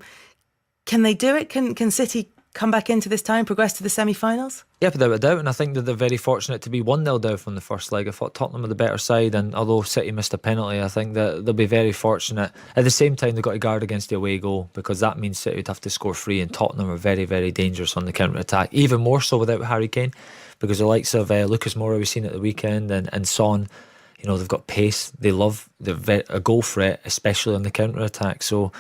Can they do it? Can City come back into this time, progress to the semi-finals? Yeah, without a doubt, and I think that they're very fortunate to be 1-0 down from the first leg. I thought Tottenham were the better side, and although City missed a penalty, I think that they'll be very fortunate. At the same time, they've got to guard against the away goal, because that means City would have to score 3, and Tottenham are very, very dangerous on the counter-attack, even more so without Harry Kane, because the likes of Lucas Moura we've seen at the weekend and Son, you know, they've got pace. They love a goal threat, especially on the counter attack. So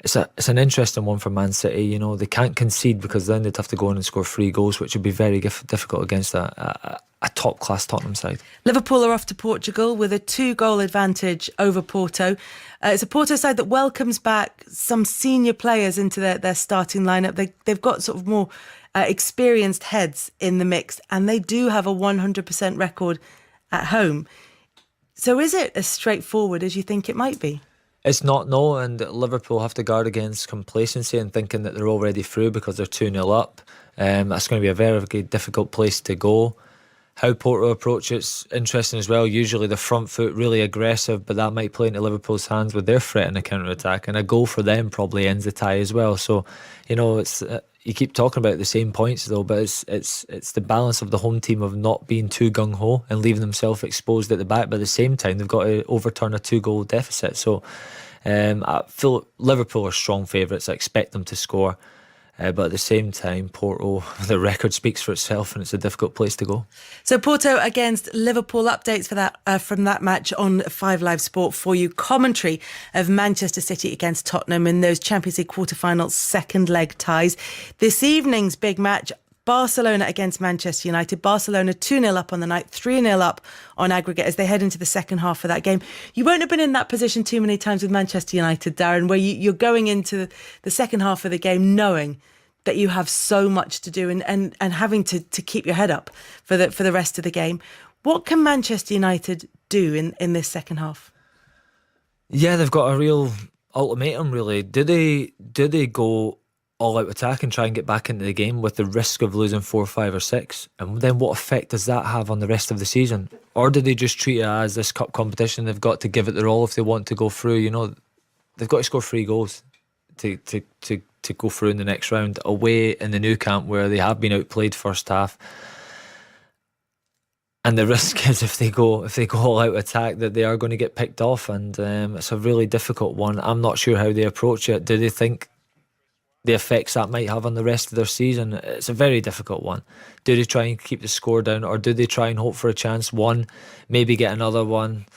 it's an interesting one for Man City. You know, they can't concede because then they'd have to go in and score 3 goals, which would be very difficult against a top class Tottenham side. Liverpool are off to Portugal with a 2-goal advantage over Porto. It's a Porto side that welcomes back some senior players into their starting lineup. They've got sort of more experienced heads in the mix, and they do have a 100% record at home. So is it as straightforward as you think it might be? It's not, no, and Liverpool have to guard against complacency and thinking that they're already through because they're 2-0 up. That's going to be a very, very difficult place to go. How Porto approach it's interesting as well. Usually the front foot really aggressive, but that might play into Liverpool's hands with their threat in the counter attack, and a goal for them probably ends the tie as well. So, you know, it's you keep talking about the same points though, but it's the balance of the home team of not being too gung ho and leaving themselves exposed at the back, but at the same time they've got to overturn a 2-goal deficit. So I feel Liverpool are strong favourites. I expect them to score. But at the same time, Porto, the record speaks for itself, and it's a difficult place to go. So Porto against Liverpool, updates for that from that match on 5 Live Sport for you. Commentary of Manchester City against Tottenham in those Champions League quarter-final second leg ties. This evening's big match, Barcelona against Manchester United. Barcelona 2-0 up on the night, 3-0 up on aggregate as they head into the second half of that game. You won't have been in that position too many times with Manchester United, Darren, where you're going into the second half of the game knowing that you have so much to do and having to keep your head up for the rest of the game. What can Manchester United do in this second half? Yeah, they've got a real ultimatum, really. Do they go all-out attack and try and get back into the game with the risk of losing 4, 5 or 6? And then what effect does that have on the rest of the season? Or do they just treat it as this cup competition? They've got to give it their all if they want to go through. You know, they've got to score 3 goals to go through in the next round, away in the Nou Camp where they have been outplayed first half. And the risk is if they go all out attack that they are going to get picked off, and it's a really difficult one. I'm not sure how they approach it. Do they think the effects that might have on the rest of their season? It's a very difficult one. Do they try and keep the score down, or do they try and hope for a chance, one, maybe get another one?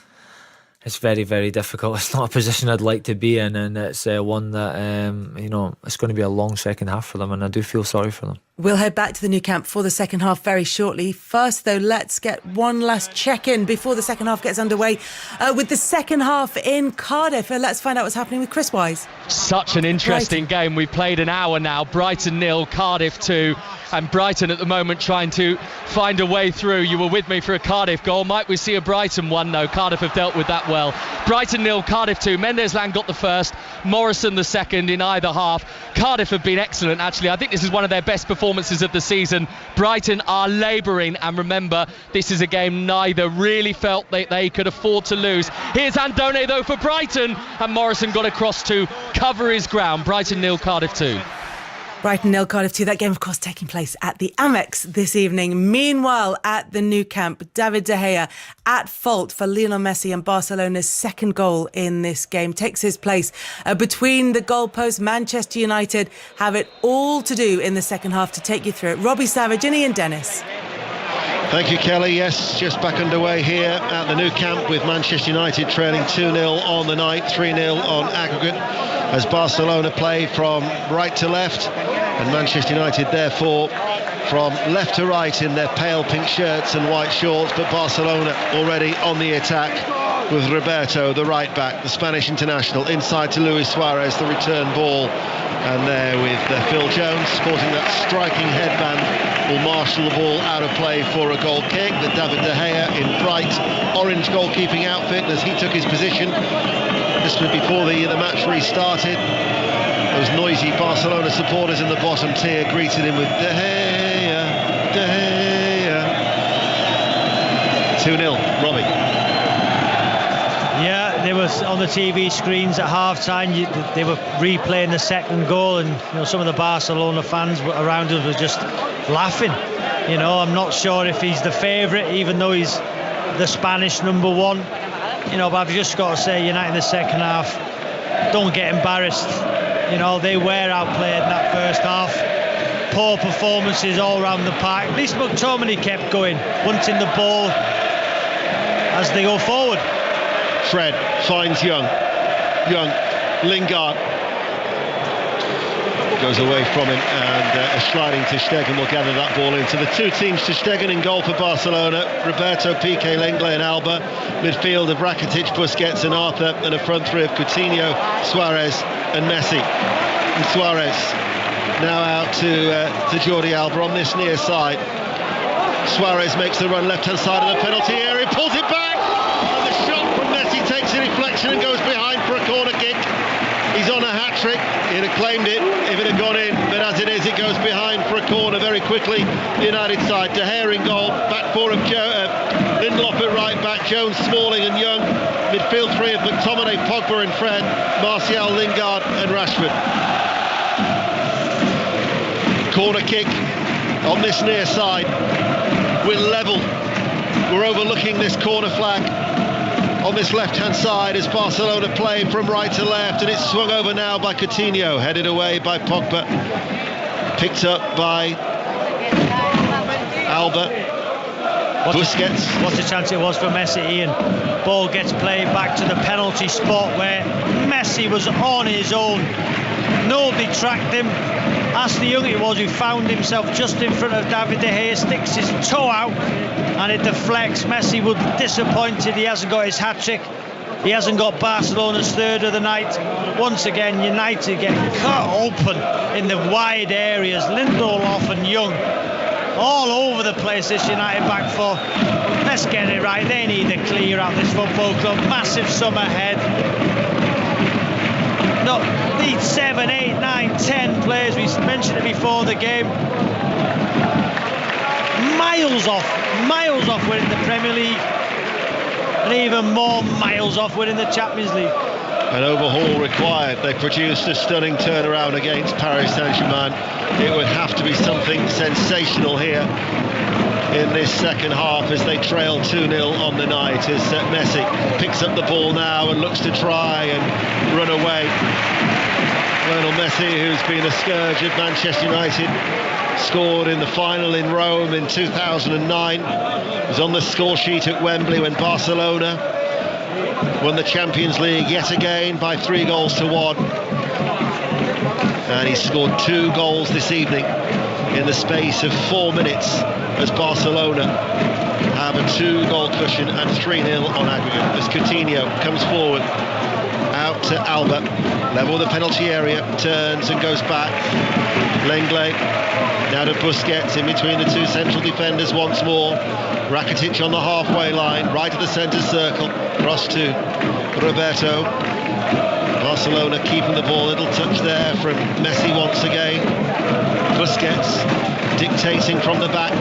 It's very, very difficult. It's not a position I'd like to be in, and it's one that, you know, it's going to be a long second half for them, and I do feel sorry for them. We'll head back to the Nou Camp for the second half very shortly. First, though, let's get one last check-in before the second half gets underway with the second half in Cardiff. Let's find out what's happening with Chris Wise. Such an interesting game. We've played an hour now. Brighton 0, Cardiff 2. And Brighton at the moment trying to find a way through. You were with me for a Cardiff goal. Might we see a Brighton one? No, Cardiff have dealt with that well. Brighton 0, Cardiff 2. Mendes-Lang got the first, Morrison the second in either half. Cardiff have been excellent, actually. I think this is one of their best performances of the season. Brighton are labouring, and remember, this is a game neither really felt they could afford to lose. Here's Andone, though, for Brighton, and Morrison got across to cover his ground. Brighton 0, Cardiff 2. Brighton 0, Cardiff 2. That game, of course, taking place at the Amex this evening. Meanwhile, at the Nou Camp, David De Gea at fault for Lionel Messi and Barcelona's second goal in this game. Takes his place between the goalposts. Manchester United have it all to do in the second half to take you through it. Robbie Savage and Ian Dennis. Thank you, Kelly. Yes, just back underway here at the Nou Camp with Manchester United trailing 2-0 on the night, 3-0 on aggregate, as Barcelona play from right to left, and Manchester United therefore from left to right in their pale pink shirts and white shorts, but Barcelona already on the attack with Roberto, the right back, the Spanish international, inside to Luis Suarez, the return ball, and there with Phil Jones sporting that striking headband will marshal the ball out of play for a goal kick. The David De Gea in bright orange goalkeeping outfit as he took his position just before the match restarted. Those noisy Barcelona supporters in the bottom tier greeted him with De Gea, De Gea. 2-0, Robbie. Yeah, they were on the TV screens at half-time. They were replaying the second goal, and you know, some of the Barcelona fans around us were just laughing. You know, I'm not sure if he's the favourite, even though he's the Spanish number one. You know, but I've just got to say, United in the second half, don't get embarrassed. You know, they were outplayed in that first half. Poor performances all around the park. At least McTominay kept going, wanting the ball. as they go forward. Fred finds Young, Lingard goes away from him, and sliding Ter Stegen will gather that ball into the two teams. Ter Stegen in goal for Barcelona, Roberto, Piqué, Lenglet and Alba. Midfield of Rakitic, Busquets and Arthur, and a front three of Coutinho, Suarez and Messi. And Suarez now out to Jordi Alba on this near side. Suarez makes the run left hand side of the penalty area, pulls it back, and the shot from Messi takes a deflection and goes behind for a corner kick. He's on a hat-trick. He'd have claimed it if it had gone in, but as it is, it goes behind for a corner very quickly. The United side, De Gea in goal, back four of Lindelof at right back, Jones, Smalling and Young. Midfield three of McTominay, Pogba and Fred, Martial, Lingard and Rashford. Corner kick on this near side. We're level. We're overlooking this corner flag on this left-hand side as Barcelona play from right to left, and it's swung over now by Coutinho, headed away by Pogba, picked up by Alba. Busquets. What a chance it was for Messi, Ian. Ball gets played back to the penalty spot where Messi was on his own. Nobody tracked him. Ashley Young it was who found himself just in front of David De Gea, sticks his toe out and it deflects. Messi would be disappointed he hasn't got his hat-trick. He hasn't got Barcelona's third of the night. Once again, United get cut open in the wide areas. Lindelof and Young all over the place, this United back four. Let's get it right. They need to clear out this football club. Massive summer ahead. No, need 7, 8, 9, 10 players. We mentioned it before the game. Miles off winning the Premier League, and even more miles off winning the Champions League. An overhaul required. They produced a stunning turnaround against Paris Saint-Germain. It would have to be something sensational here in this second half as they trail 2-0 on the night, as Messi picks up the ball now and looks to try and run away. Lionel Messi, who's been a scourge of Manchester United, scored in the final in Rome in 2009, was on the score sheet at Wembley when Barcelona won the Champions League yet again by 3-1, and he scored 2 goals this evening in the space of 4 minutes as Barcelona have a 2-goal cushion and 3-0 on aggregate as Coutinho comes forward out to Alba, level of the penalty area, turns and goes back. Lenglet now to Busquets in between the two central defenders once more. Rakitic on the halfway line, right of the centre circle, cross to Roberto. Barcelona keeping the ball, little touch there from Messi once again. Busquets dictating from the back,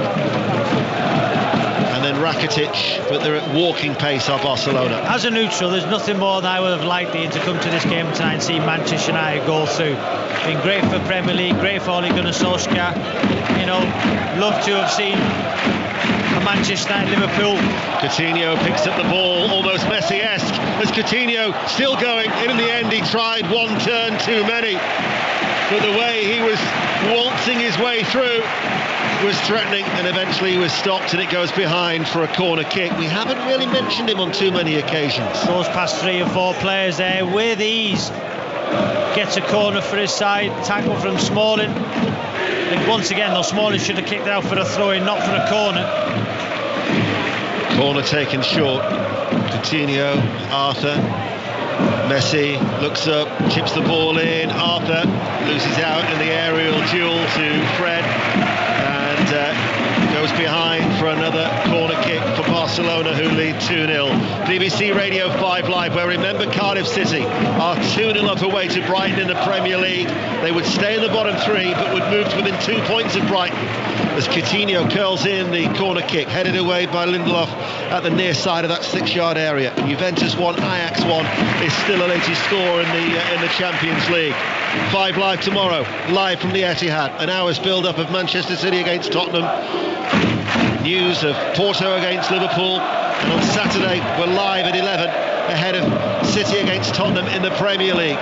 and then Rakitic, but they're at walking pace are Barcelona. As a neutral, there's nothing more than I would have liked to come to this game tonight and see Manchester United go through. Been great for Premier League, great for Ole Gunnar Solskjaer. You know, love to have seen a Manchester United Liverpool. Coutinho picks up the ball, almost Messi-esque, as Coutinho still going. In the end, he tried one turn too many, but the way he was waltzing his way through was threatening, and eventually he was stopped, and it goes behind for a corner kick. We haven't really mentioned him on too many occasions. Goes past 3 or 4 players there with ease. Gets a corner for his side, tackle from Smalling. And once again, though, Smalling should have kicked it out for a throw-in, not for a corner. Corner taken short. Coutinho, Arthur, Messi looks up, chips the ball in. Arthur loses out in the aerial duel to Fred, and goes behind for another corner kick for Barcelona, who lead 2-0. BBC Radio 5 Live, where remember Cardiff City are 2-0 up away to Brighton in the Premier League. They would stay in the bottom 3 but would move to within 2 points of Brighton as Coutinho curls in the corner kick, headed away by Lindelof at the near side of that 6-yard area. Juventus 1, Ajax 1 is still a latest score in the Champions League. 5 Live tomorrow, live from the Etihad. An hour's build-up of Manchester City against Tottenham, news of Porto against Liverpool, and on Saturday we're live at 11 ahead of City against Tottenham in the Premier League,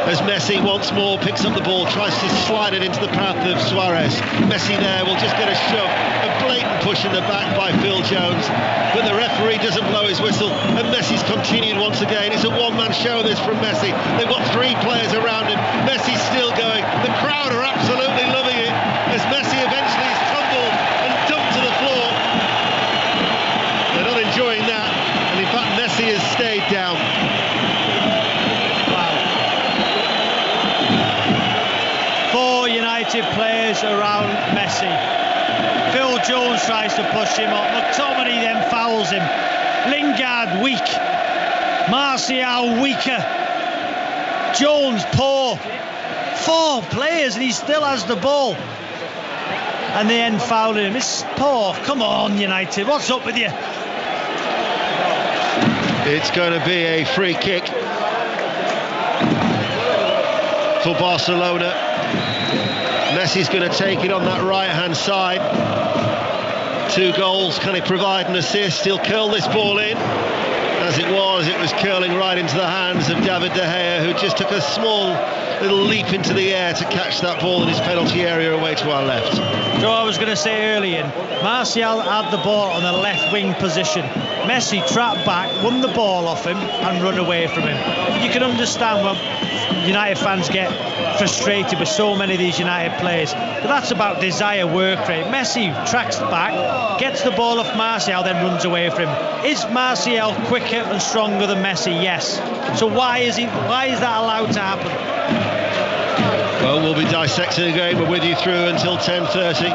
as Messi once more picks up the ball, tries to slide it into the path of Suarez. Messi there will just get a shove, a blatant push in the back by Phil Jones, but the referee doesn't blow his whistle, and Messi's continued once again. It's a one-man show, this, from Messi. They've got 3 players around him. Messi's still going. The crowd are absolutely loving it as Messi eventually is tumbled and dumped to the floor. They're not enjoying that, and in fact Messi has stayed down. United players around Messi. Phil Jones tries to push him up. McTominay then fouls him. Lingard weak. Martial weaker. Jones poor. 4 players and he still has the ball. And they end fouling him. It's poor. Come on, United. What's up with you? It's going to be a free kick for Barcelona. Messi's going to take it on that right-hand side. 2 goals. Can he provide an assist? He'll curl this ball in. As it was curling right into the hands of David De Gea, who just took a small little leap into the air to catch that ball in his penalty area away to our left. So I was going to say earlier, Martial had the ball on the left wing position. Messi trapped back, won the ball off him and run away from him. You can understand when United fans get frustrated with so many of these United players, but that's about desire, work rate. Messi tracks back, gets the ball off Martial, then runs away from him. Is Martial quicker and stronger than Messi? Yes. So why is that allowed to happen? Well, we'll be dissecting the game. We're with you through until 10:30.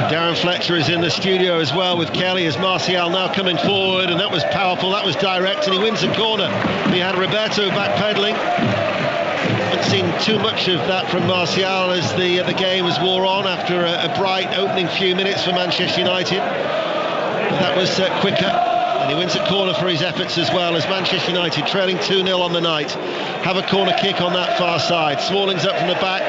Darren Fletcher is in the studio as well with Kelly, as Martial now coming forward, and that was powerful, that was direct, and he wins a corner. He had Roberto backpedaling. Haven't seen too much of that from Martial as the game has wore on after a bright opening few minutes for Manchester United. But that was quicker, and he wins a corner for his efforts as well, as Manchester United, trailing 2-0 on the night, have a corner kick on that far side. Smalling's up from the back.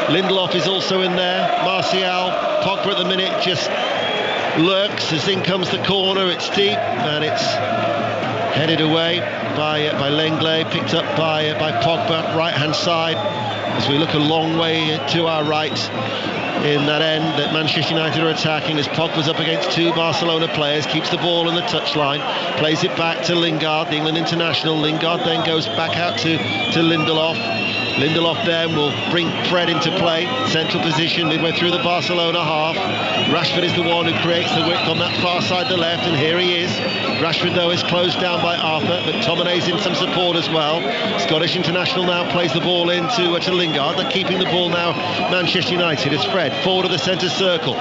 Lindelof is also in there. Martial, Pogba at the minute just lurks as in comes the corner. It's deep and it's headed away by Lenglet, picked up by Pogba, right hand side, as we look a long way to our right in that end that Manchester United are attacking, as Pogba's up against 2 Barcelona players, keeps the ball in the touchline, plays it back to Lingard, the England international. Lingard then goes back out to Lindelof. Lindelof then will bring Fred into play, central position midway through the Barcelona half. Rashford is the one who creates the width on that far side to the left, and here he is. Rashford though is closed down by Arthur, but McTominay's in some support as well. Scottish international now plays the ball in to Lingard. They're keeping the ball now, Manchester United. It's Fred forward of the centre circle,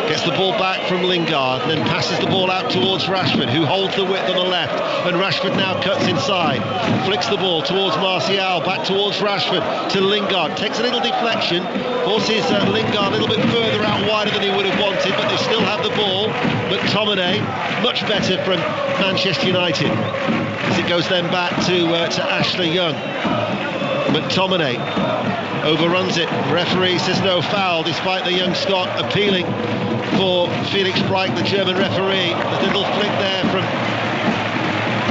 gets the ball back from Lingard, then passes the ball out towards Rashford, who holds the width on the left, and Rashford now cuts inside, flicks the ball towards Martial, back towards Rashford, to Lingard, takes a little deflection, forces Lingard a little bit further out wider than he would have wanted, but they still have the ball. McTominay, much better from Manchester United, as it goes then back to Ashley Young. McTominay overruns it. The referee says no foul, despite the young Scot appealing for Felix Breich, the German referee. A little flick there from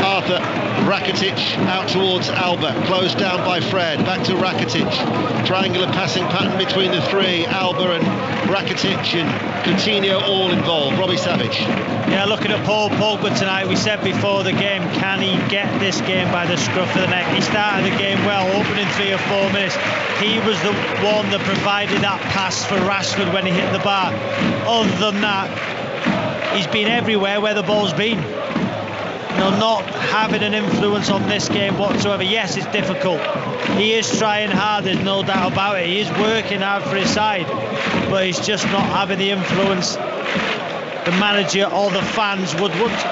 Arthur. Rakitic out towards Alba, closed down by Fred, back to Rakitic. Triangular passing pattern between the 3, Alba and Rakitic and Coutinho all involved. Robbie Savage. Yeah, looking at Paul Pogba tonight, we said before the game, can he get this game by the scruff of the neck? He started the game well, opening 3 or 4 minutes. He was the one that provided that pass for Rashford when he hit the bar. Other than that, he's been everywhere where the ball's been. Not having an influence on this game whatsoever. Yes, it's difficult. He is trying hard, there's no doubt about it. He is working hard for his side, but he's just not having the influence the manager or the fans would want.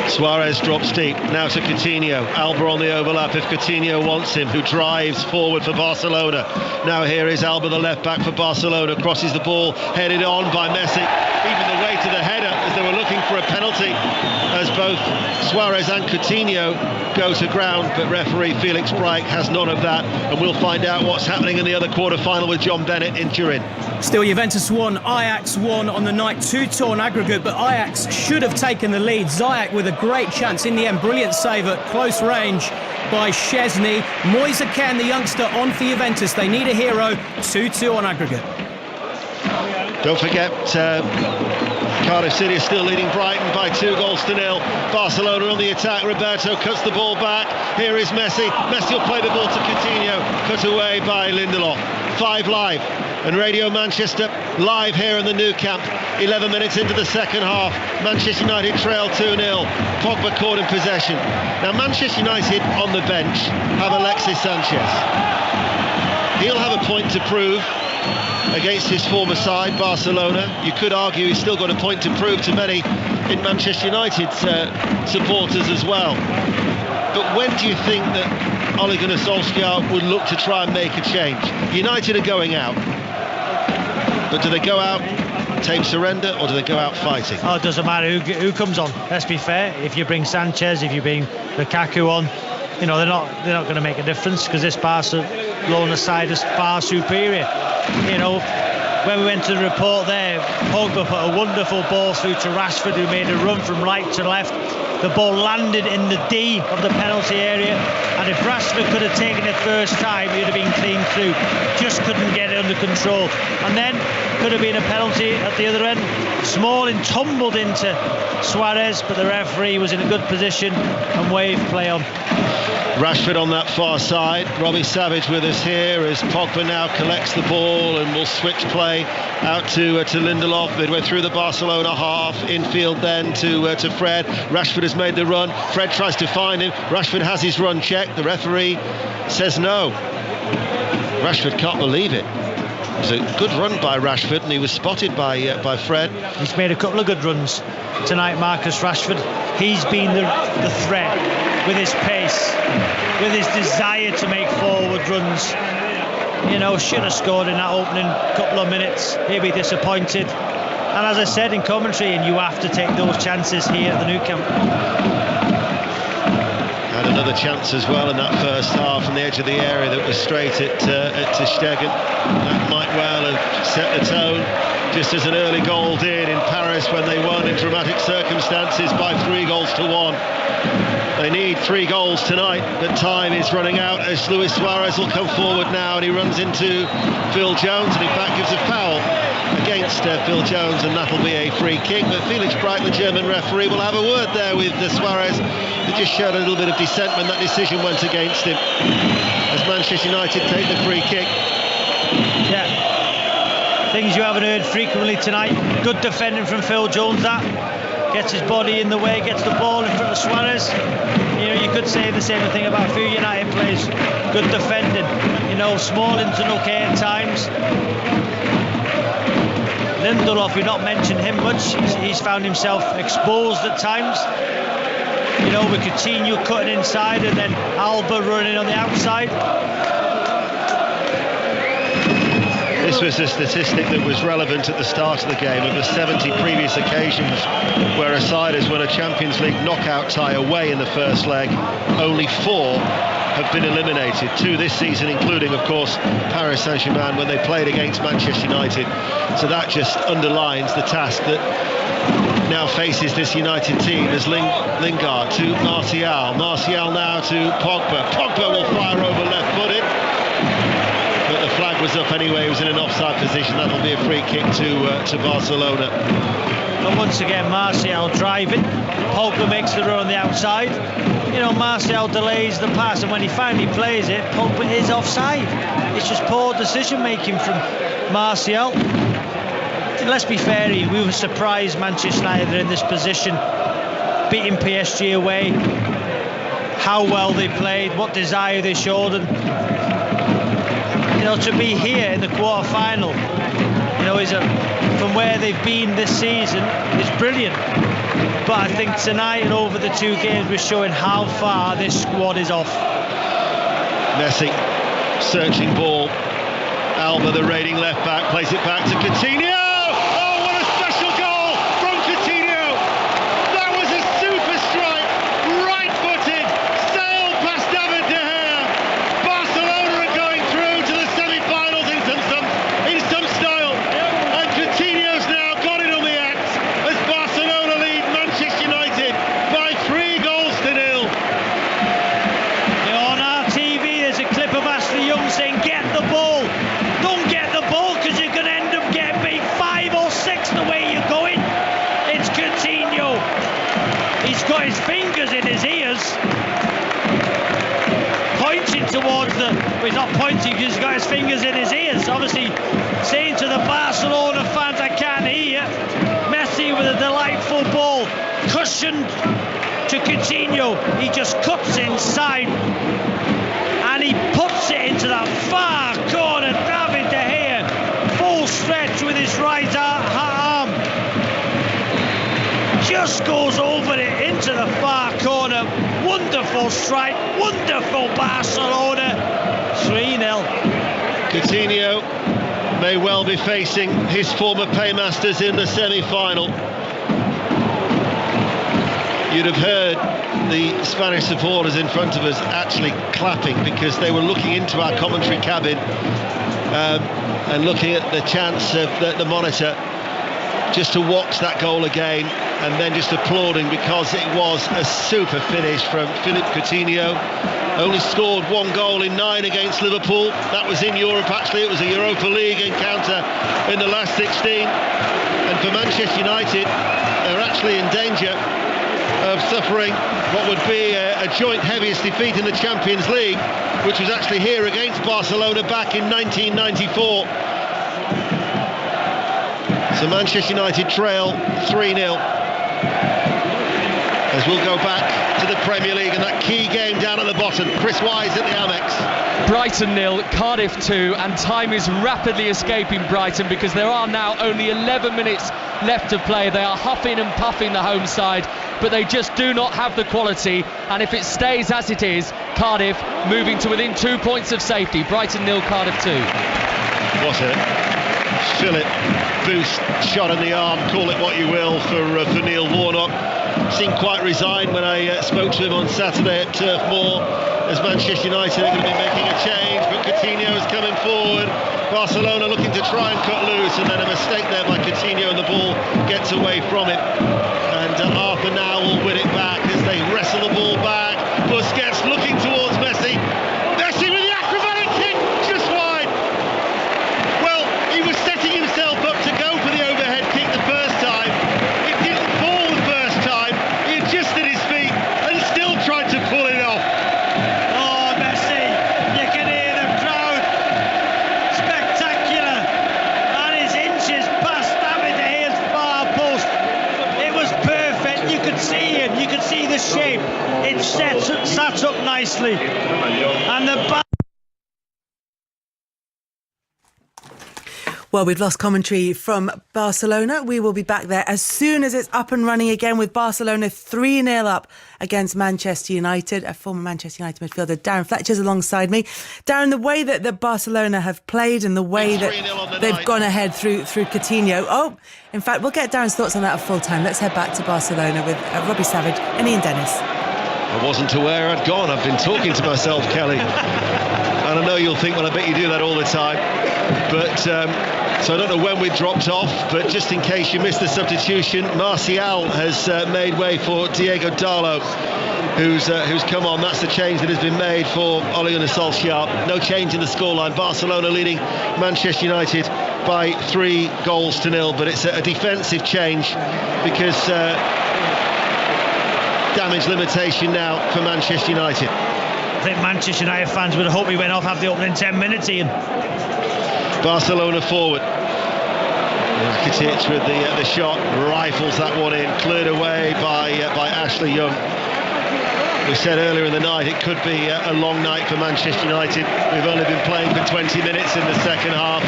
Suarez drops deep, now to Coutinho. Alba on the overlap if Coutinho wants him, who drives forward for Barcelona. Now here is Alba, the left back for Barcelona, crosses the ball, headed on by Messi. Even the way to the header, as they were looking for a penalty, as both Suarez and Coutinho go to ground, but referee Felix Breich has none of that, and we'll find out what's happening in the other quarter-final with John Bennett in Turin. Still Juventus 1, Ajax 1 on the night, 2-2 on aggregate, but Ajax should have taken the lead. Ziyech with a great chance in the end, brilliant save at close range by Szczesny. Moise Kean, the youngster, on for Juventus. They need a hero, 2-2 on aggregate. Don't forget, Cardiff City is still leading Brighton by 2-0. Barcelona on the attack. Roberto cuts the ball back. Here is Messi. Messi will play the ball to Coutinho. Cut away by Lindelof. 5 Live and Radio Manchester live here in the Nou Camp. 11 minutes into the second half. Manchester United trail 2-0. Pogba caught in possession. Now Manchester United on the bench have Alexis Sanchez. He'll have a point to prove against his former side, Barcelona. You could argue he's still got a point to prove to many in Manchester United supporters as well. But when do you think that Ole Gunnar Solskjaer would look to try and make a change? United are going out, but do they go out take surrender, or do they go out fighting? Oh, it doesn't matter who comes on. Let's be fair. If you bring Sanchez, if you bring Lukaku on, you know they're not going to make a difference, because this Barcelona side is far superior. You know, when we went to the report there, Pogba put a wonderful ball through to Rashford, who made a run from right to left. The ball landed in the D of the penalty area, and if Rashford could have taken it first time, it would have been clean through. Just couldn't get it under control, and then could have been a penalty at the other end. Smalling tumbled into Suarez, but the referee was in a good position and waved play on. Rashford on that far side. Robbie Savage with us here as Pogba now collects the ball and will switch play out to Lindelof midway through the Barcelona half. Infield then to Fred. Rashford has made the run. Fred tries to find him. Rashford has his run checked. The referee says no. Rashford can't believe it. It was a good run by Rashford, and he was spotted by Fred. He's made a couple of good runs tonight, Marcus Rashford. He's been the threat with his pace, with his desire to make forward runs. You know, should have scored in that opening couple of minutes. He'll be disappointed. And as I said in commentary, and you have to take those chances here at the Nou Camp. Had another chance as well in that first half on the edge of the area that was straight at Ter Stegen. That might well have set the tone, just as an early goal did in Paris when they won in dramatic circumstances by 3-1. They need 3 goals tonight, but time is running out as Luis Suarez will come forward now, and he runs into Phil Jones, and in fact gives a foul against Phil Jones, and that'll be a free kick. But Felix Bright, the German referee, will have a word there with Suarez, who just showed a little bit of dissent when that decision went against him, as Manchester United take the free kick. Yeah, things you haven't heard frequently tonight. Good defending from Phil Jones, that gets his body in the way, gets the ball in front of Suarez. You know, you could say the same thing about a few United players. Good defending. You know, Smalling's done okay at times. Lindelof, you've not mentioned him much. He's found himself exposed at times. You know, with Coutinho cutting inside and then Alba running on the outside. This was a statistic that was relevant at the start of the game. Of the 70 previous occasions where a side has won a Champions League knockout tie away in the first leg, only 4 have been eliminated. 2 this season, including, of course, Paris Saint-Germain when they played against Manchester United. So that just underlines the task that now faces this United team, as Lingard to Martial. Martial now to Pogba. Pogba will fire over left-footed. But the flag was up anyway. He was in an offside position. That'll be a free kick to Barcelona. And once again, Martial driving. Pogba makes the run on the outside. You know, Martial delays the pass, and when he finally plays it, Pogba is offside. It's just poor decision making from Martial. Let's be fair, we were surprised Manchester United are in this position, beating PSG away. How well they played, what desire they showed, and you know, to be here in the quarter-final, you know, from where they've been this season, is brilliant. But I think tonight and over the 2 games, we're showing how far this squad is off. Messi, searching ball. Alba, the raiding left back, plays it back to Coutinho. Oh, what a special goal from Coutinho! That was a super strike, right-footed, sailed past David De Gea. Barcelona are going through to the semi-finals in some style, and Coutinho's now got it on the act as Barcelona lead Manchester United by 3-0. On our TV, there's a clip of Ashley Young saying, "Get the ball. Don't get the ball, because you're going to end up getting beat well, he's not pointing because he's got his fingers in his ears, obviously saying to the Barcelona fans, I can't hear. Messi with a delightful ball, cushioned to Coutinho. He just cuts inside and he puts it into that far corner. David De Gea, full stretch with his right arm, just goes over it into the far corner. Wonderful strike, wonderful Barcelona. 3-0. Coutinho may well be facing his former paymasters in the semi-final. You'd have heard the Spanish supporters in front of us actually clapping because they were looking into our commentary cabin and looking at the chance of the monitor just to watch that goal again, and then just applauding because it was a super finish from Philippe Coutinho. Only scored 1 goal in 9 against Liverpool. That was in Europe, actually. It was a Europa League encounter in the last 16. And for Manchester United, they're actually in danger of suffering what would be a joint heaviest defeat in the Champions League, which was actually here against Barcelona back in 1994. So Manchester United trail 3-0 as we'll go back to the Premier League and that key game down at the bottom. Chris Wise at the Amex. Brighton 0, Cardiff 2, and time is rapidly escaping Brighton because there are now only 11 minutes left to play. They are huffing and puffing, the home side, but they just do not have the quality, and if it stays as it is, Cardiff moving to within 2 points of safety. Brighton 0, Cardiff 2. What a Philip boost shot in the arm, call it what you will, for Neil Warnock. Seemed quite resigned when I spoke to him on Saturday at Turf Moor, as Manchester United are going to be making a change, but Coutinho is coming forward. Barcelona looking to try and cut loose, and then a mistake there by Coutinho, and the ball gets away from him. And Arthur now will win it back as they wrestle the ball back. Busquets looking towards Messi. Messi with the acrobatic kick, just wide. Well, he was setting himself up to go for the overhead kick the first time. It didn't fall the first time. He adjusted his feet and still tried to pull it off. Oh, Messi, you can hear the crowd. Spectacular. And his inches past David De Gea's far post. It was perfect. You could see him. You could see the shape. It sat up nicely. And the Well, we've lost commentary from Barcelona. We will be back there as soon as it's up and running again, with Barcelona 3-0 up against Manchester United. A former Manchester United midfielder, Darren Fletcher's alongside me. Darren, the way that Barcelona have played and the way that they've gone ahead through Coutinho. Oh, in fact, we'll get Darren's thoughts on that at full time. Let's head back to Barcelona with Robbie Savage and Ian Dennis. I wasn't aware I'd gone. I've been talking to myself, Kelly. And I know you'll think, well, I bet you do that all the time. But so I don't know when we dropped off, but just in case you missed the substitution, Martial has made way for Diego Darlo, who's come on. That's the change that has been made for Ole Gunnar Solskjaer. No change in the scoreline. Barcelona leading Manchester United by 3-0, but it's a defensive change because damage limitation now for Manchester United. I think Manchester United fans would have hoped he went off after the opening 10 minutes, Ian. Barcelona forward. Kitic with the shot, rifles that one in, cleared away by Ashley Young. We said earlier in the night it could be a long night for Manchester United. We've only been playing for 20 minutes in the second half.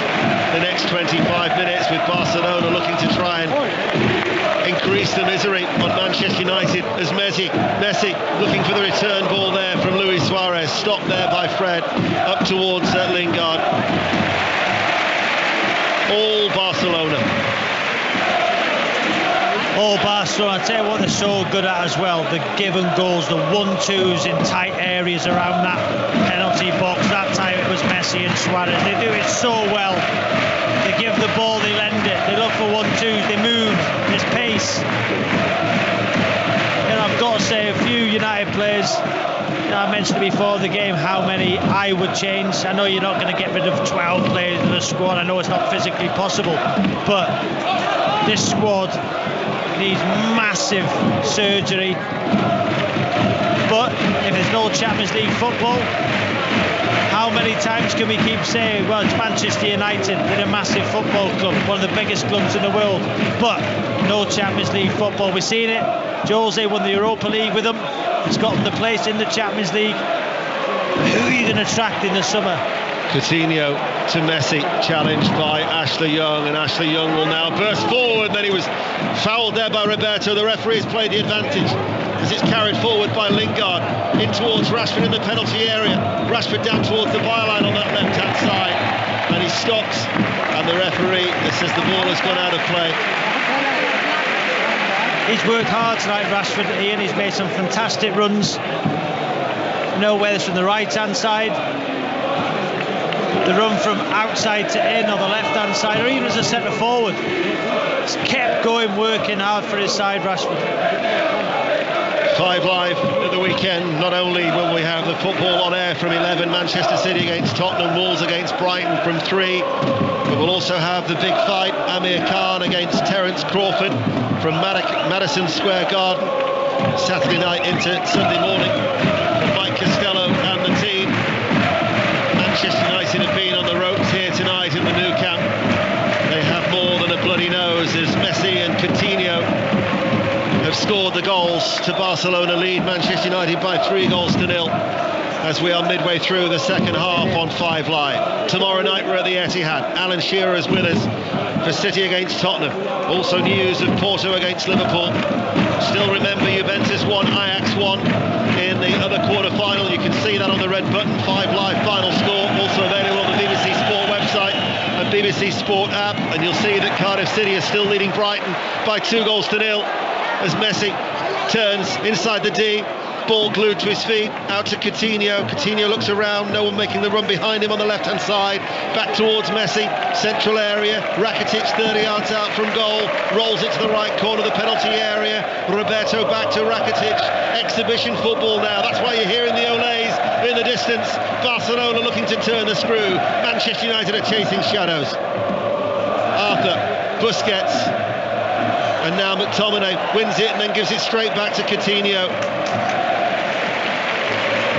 The next 25 minutes with Barcelona looking to try and increase the misery on Manchester United as Messi looking for the return ball there from Luis Suarez, stopped there by Fred, up towards Lingard. All Barcelona. All Barcelona. I tell you what they're so good at as well, the given goals, the 1-2s in tight areas around that penalty box. That time it was Messi and Suarez. They do it so well. They give the ball, they lend it, they look for 1-2s, they move, there's pace. And I've got to say, a few United players, I mentioned before the game how many I would change. I know you're not going to get rid of 12 players in the squad. I know it's not physically possible, but this squad needs massive surgery. But if there's no Champions League football. How many times can we keep saying, well, it's Manchester United, they're a massive football club, one of the biggest clubs in the world, but no Champions League football. We've seen it. Jose won the Europa League with them. He's got them the place in the Champions League. Who are you going to attract in the summer? Coutinho to Messi, challenged by Ashley Young, and Ashley Young will now burst forward. Then he was fouled there by Roberto. The referee's played the advantage as it's carried forward by Lingard in towards Rashford in the penalty area. Rashford down towards the byline on that left-hand side, and he stops, and the referee says the ball has gone out of play. He's worked hard tonight, Rashford, Ian. He's made some fantastic runs. Whether it's from the right-hand side, the run from outside to in, or the left-hand side, or even as a centre forward. He's kept going, working hard for his side, Rashford. 5 Live at the weekend. Not only will we have the football on air from 11, Manchester City against Tottenham, Wolves against Brighton from 3, but we'll also have the big fight, Amir Khan against Terence Crawford from Madison Square Garden, Saturday night into Sunday morning. Mike Costello and the team. Manchester United have been on the ropes here tonight in the Nou Camp. They have more than a bloody nose as Messi and Coutinho have scored the goals to Barcelona lead Manchester United by 3-0 as we are midway through the second half on 5 Live. Tomorrow night we're at the Etihad. Alan Shearer is with us for City against Tottenham. Also news of Porto against Liverpool. Still remember Juventus won, Ajax won in the other quarter-final. You can see that on the red button. 5 Live final score, also available on the BBC Sport website and BBC Sport app. And you'll see that Cardiff City is still leading Brighton by 2-0 as Messi turns inside the D. Ball glued to his feet, out to Coutinho. Coutinho looks around, no one making the run behind him on the left-hand side. Back towards Messi, central area. Rakitic 30 yards out from goal, rolls it to the right corner of the penalty area. Roberto back to Rakitic. Exhibition football now, that's why you're hearing the Olays in the distance. Barcelona looking to turn the screw. Manchester United are chasing shadows. Arthur, Busquets, and now McTominay wins it and then gives it straight back to Coutinho.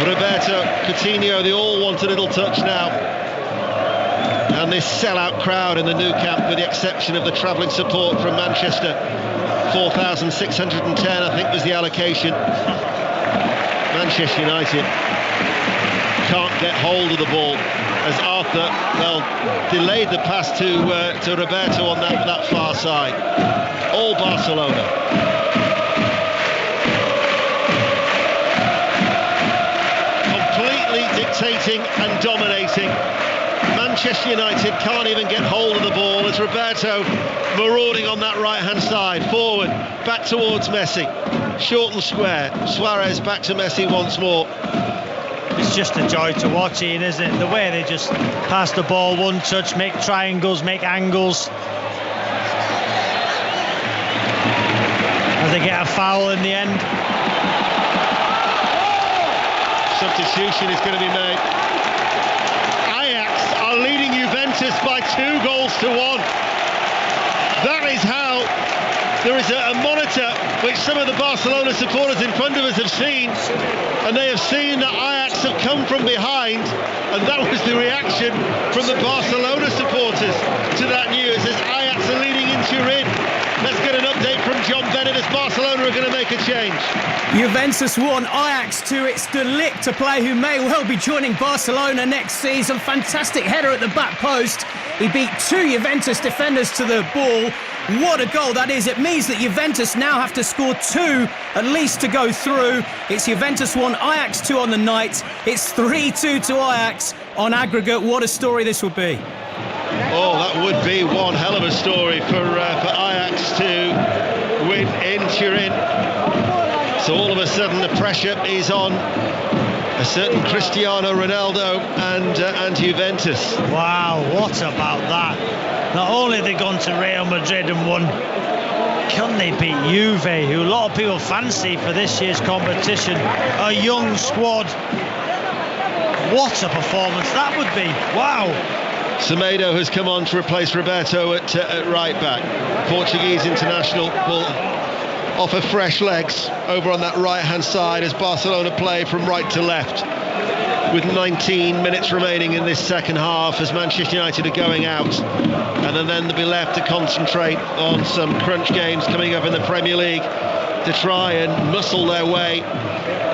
Roberto, Coutinho, they all want a little touch now. And this sellout crowd in the Nou Camp, with the exception of the travelling support from Manchester, 4,610 I think was the allocation. Manchester United can't get hold of the ball as Arthur, delayed the pass to Roberto on that far side. All Barcelona. Dictating and dominating. Manchester United can't even get hold of the ball as Roberto marauding on that right-hand side. Forward, back towards Messi. Short and square. Suarez back to Messi once more. It's just a joy to watch, Ian, isn't it? The way they just pass the ball, one touch, make triangles, make angles. As they get a foul in the end. Substitution is going to be made. Ajax are leading Juventus by 2-1. That is how. There is a monitor which some of the Barcelona supporters in front of us have seen, and they have seen that Ajax have come from behind, and that was the reaction from the Barcelona supporters to that news as Ajax are leading in Turin. Let's get an update from John Bennett as Barcelona are going to make a change. Juventus 1, Ajax 2. It's De Ligt to play, who may well be joining Barcelona next season. Fantastic header at the back post. He beat 2 Juventus defenders to the ball. What a goal that is. It means that Juventus now have to score 2 at least to go through. It's Juventus 1, Ajax 2 on the night. It's 3-2 to Ajax on aggregate. What a story this would be. Oh, that would be one hell of a story for Ajax to win in Turin. So all of a sudden the pressure is on a certain Cristiano Ronaldo and Juventus. Wow, what about that? Not only have they gone to Real Madrid and won, can they beat Juve, who a lot of people fancy for this year's competition? A young squad. What a performance that would be. Wow. Semedo has come on to replace Roberto at right back. Portuguese international will off of fresh legs over on that right-hand side as Barcelona play from right to left. With 19 minutes remaining in this second half as Manchester United are going out, and then they'll be left to concentrate on some crunch games coming up in the Premier League to try and muscle their way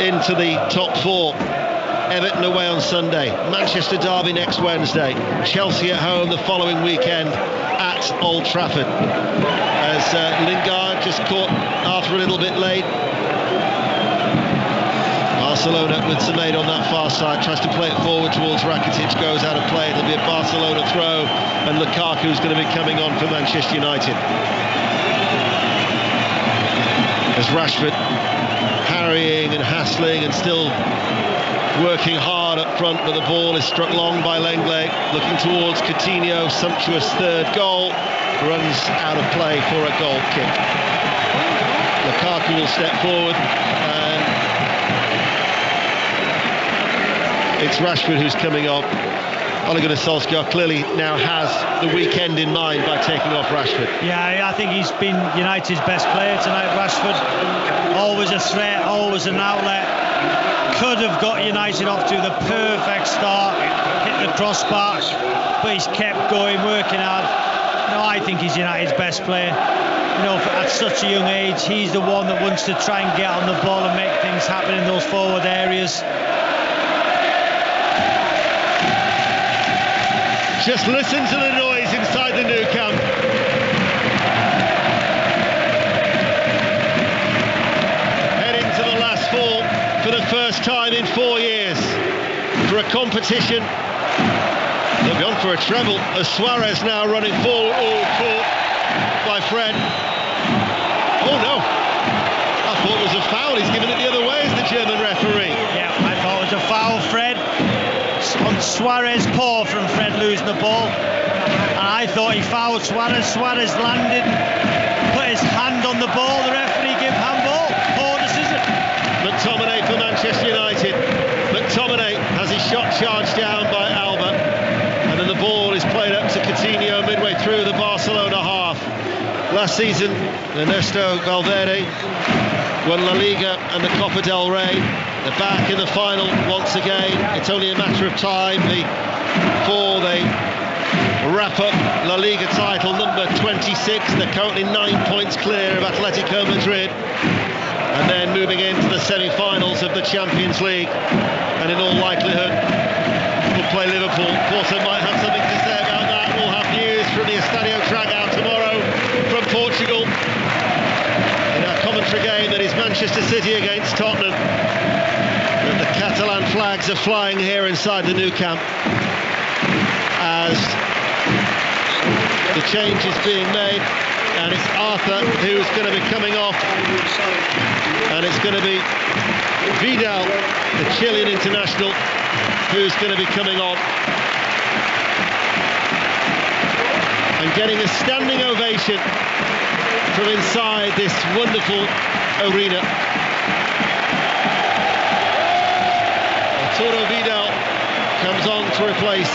into the top four. Everton away on Sunday, Manchester derby next Wednesday, Chelsea at home the following weekend at Old Trafford. As Lingard just caught Arthur a little bit late. Barcelona with Semedo on that far side, tries to play it forward towards Rakitic, goes out of play. It'll be a Barcelona throw, and Lukaku's going to be coming on for Manchester United. As Rashford harrying and hassling and still working hard up front, but the ball is struck long by Lenglet, looking towards Coutinho, sumptuous third goal, runs out of play for a goal kick. Lukaku will step forward, and it's Rashford who's coming off. Ole Gunnar Solskjaer clearly now has the weekend in mind by taking off Rashford. Yeah, I think he's been United's best player tonight, Rashford. Always a threat, always an outlet. Could have got United off to the perfect start, hit the crossbar, but he's kept going, working hard. No, I think he's United's best player. You know, at such a young age, he's the one that wants to try and get on the ball and make things happen in those forward areas. Just listen to the noise inside the Nou Camp. Heading to the last four for the first time in 4 years for a competition. They'll be on for a treble as Suarez now running full. Oh, caught by Fred. Oh no, I thought it was a foul. He's given it the other way as the German referee. Yeah, I thought it was a foul, Fred. On Suarez paw from Fred losing the ball, and I thought he fouled Suarez. Suarez landed, put his hand on the ball, the referee gave handball. Poor decision. McTominay for Manchester United. McTominay has his shot charged down by Alba, and then the ball is played up to Coutinho midway through the Barcelona half. Last season, Ernesto Valverde won La Liga and the Copa del Rey. They're back in the final once again. It's only a matter of time before they wrap up La Liga title number 26. They're currently 9 points clear of Atletico Madrid, and then moving into the semi-finals of the Champions League, and in all likelihood will play Liverpool. Porto might have something to say about that. We'll have news from the Estadio Dragão tomorrow from Portugal in our commentary game that is Manchester City against Tottenham. And the Catalan flags are flying here inside the Nou Camp as the change is being made, and it's Arthur who's going to be coming off, and it's going to be Vidal, the Chilean international, who's going to be coming on and getting a standing ovation from inside this wonderful arena. Arturo Vidal comes on to replace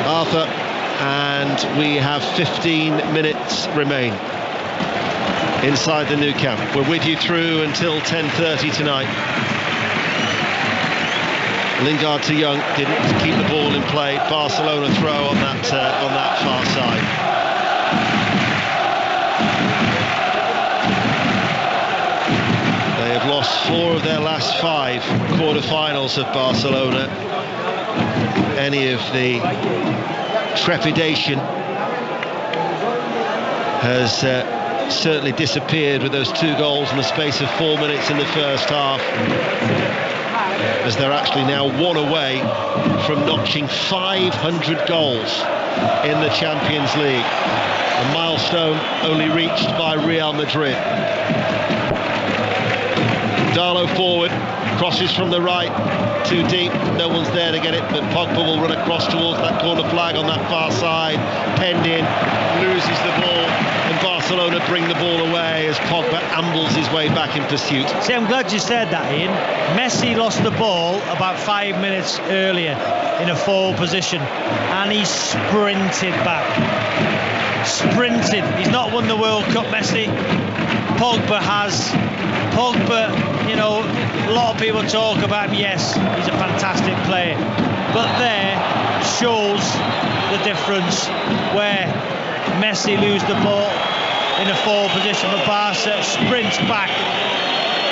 Arthur, and we have 15 minutes remain inside the Nou Camp. We're with you through until 10:30 tonight. Lingard to Young, didn't keep the ball in play. Barcelona throw on that far side. They have lost 4 of their last 5 quarter-finals of Barcelona. Any of the trepidation has certainly disappeared with those 2 goals in the space of 4 minutes in the first half, as they're actually now 1 away from notching 500 goals in the Champions League, a milestone only reached by Real Madrid. Darlow forward, crosses from the right, too deep, no one's there to get it, but Pogba will run across towards that corner flag on that far side, penned in, loses the ball, and Barcelona bring the ball away as Pogba ambles his way back in pursuit. See, I'm glad you said that, Ian. Messi lost the ball about 5 minutes earlier in a forward position, and he sprinted back. sprinting. He's not won the World Cup, Messi. Pogba has. Pogba, you know, a lot of people talk about him. Yes, he's a fantastic player, but there shows the difference where Messi loses the ball in a forward position for Barca, sprints back,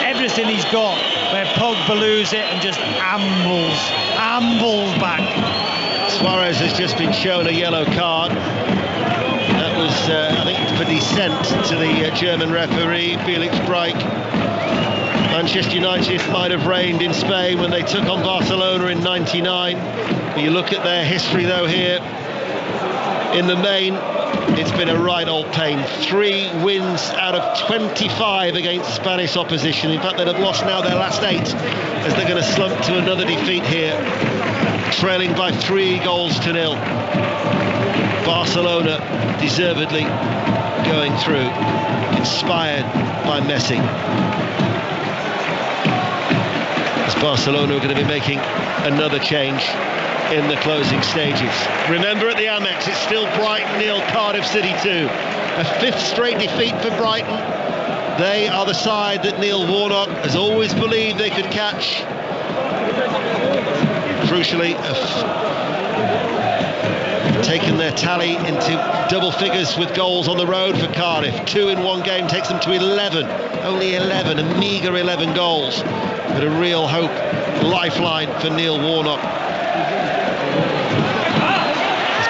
everything he's got, where Pogba loses it and just ambles back. Suarez has just been shown a yellow card. That was, I think, for dissent to the German referee, Felix Breich. Manchester United might have reigned in Spain when they took on Barcelona in '99. But you look at their history, though, here, in the main, it's been a right old pain. 3 wins out of 25 against Spanish opposition. In fact, they'd have lost now their last 8 as they're going to slump to another defeat here, trailing by 3-0. Barcelona deservedly going through, inspired by Messi. As Barcelona are going to be making another change in the closing stages. Remember, at the Amex, it's still Brighton 0, Cardiff City 2. A 5th straight defeat for Brighton. They are the side that Neil Warnock has always believed they could catch. Crucially, have taken their tally into double figures with goals on the road for Cardiff. 2 in one game takes them to 11. Only 11, a meagre 11 goals. But a real hope, lifeline for Neil Warnock.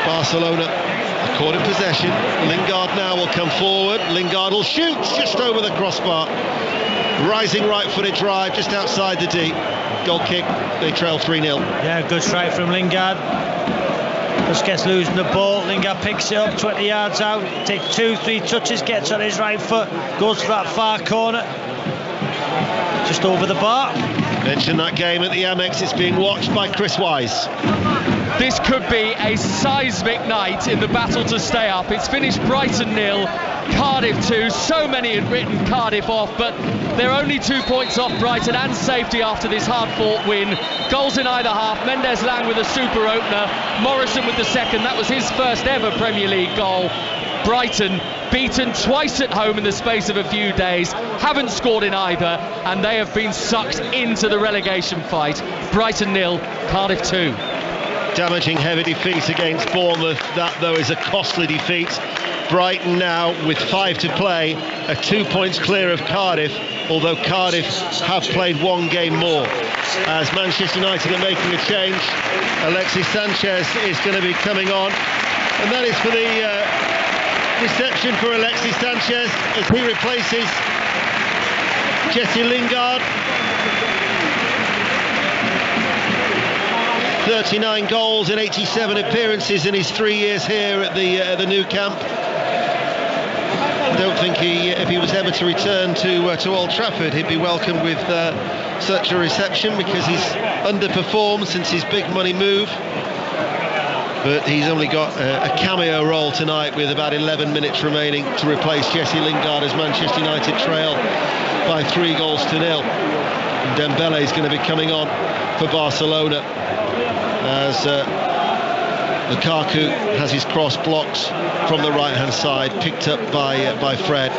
Barcelona caught in possession. Lingard now will come forward. Lingard will shoot just over the crossbar. Rising right-footed drive just outside the D. Goal kick. They trail 3-0. Yeah, good strike from Lingard. Busquets losing the ball. Lingard picks it up 20 yards out. Takes 2-3 touches, gets on his right foot, goes for that far corner. Just over the bar. Mentioned that game at the Amex. It's being watched by Chris Wise. This could be a seismic night in the battle to stay up. It's finished Brighton 0, Cardiff 2. So many had written Cardiff off, but they're only 2 points off Brighton and safety after this hard-fought win. Goals in either half. Mendes-Lang with a super opener. Morrison with the second. That was his first ever Premier League goal. Brighton beaten twice at home in the space of a few days, haven't scored in either, and they have been sucked into the relegation fight. Brighton 0, Cardiff 2. Damaging heavy defeat against Bournemouth. That, though, is a costly defeat. Brighton now, with 5 to play, are 2 points clear of Cardiff, although Cardiff have played 1 game more. As Manchester United are making a change, Alexis Sanchez is going to be coming on, and that is for the reception for Alexis Sanchez as he replaces Jesse Lingard. 39 goals in 87 appearances in his 3 years here at the new camp. I don't think if he was ever to return to Old Trafford, he'd be welcomed with such a reception, because he's underperformed since his big money move. But he's only got a cameo role tonight with about 11 minutes remaining to replace Jesse Lingard as Manchester United trail by 3-0. And Dembele is going to be coming on for Barcelona, as Lukaku has his cross blocked from the right-hand side, picked up by Fred.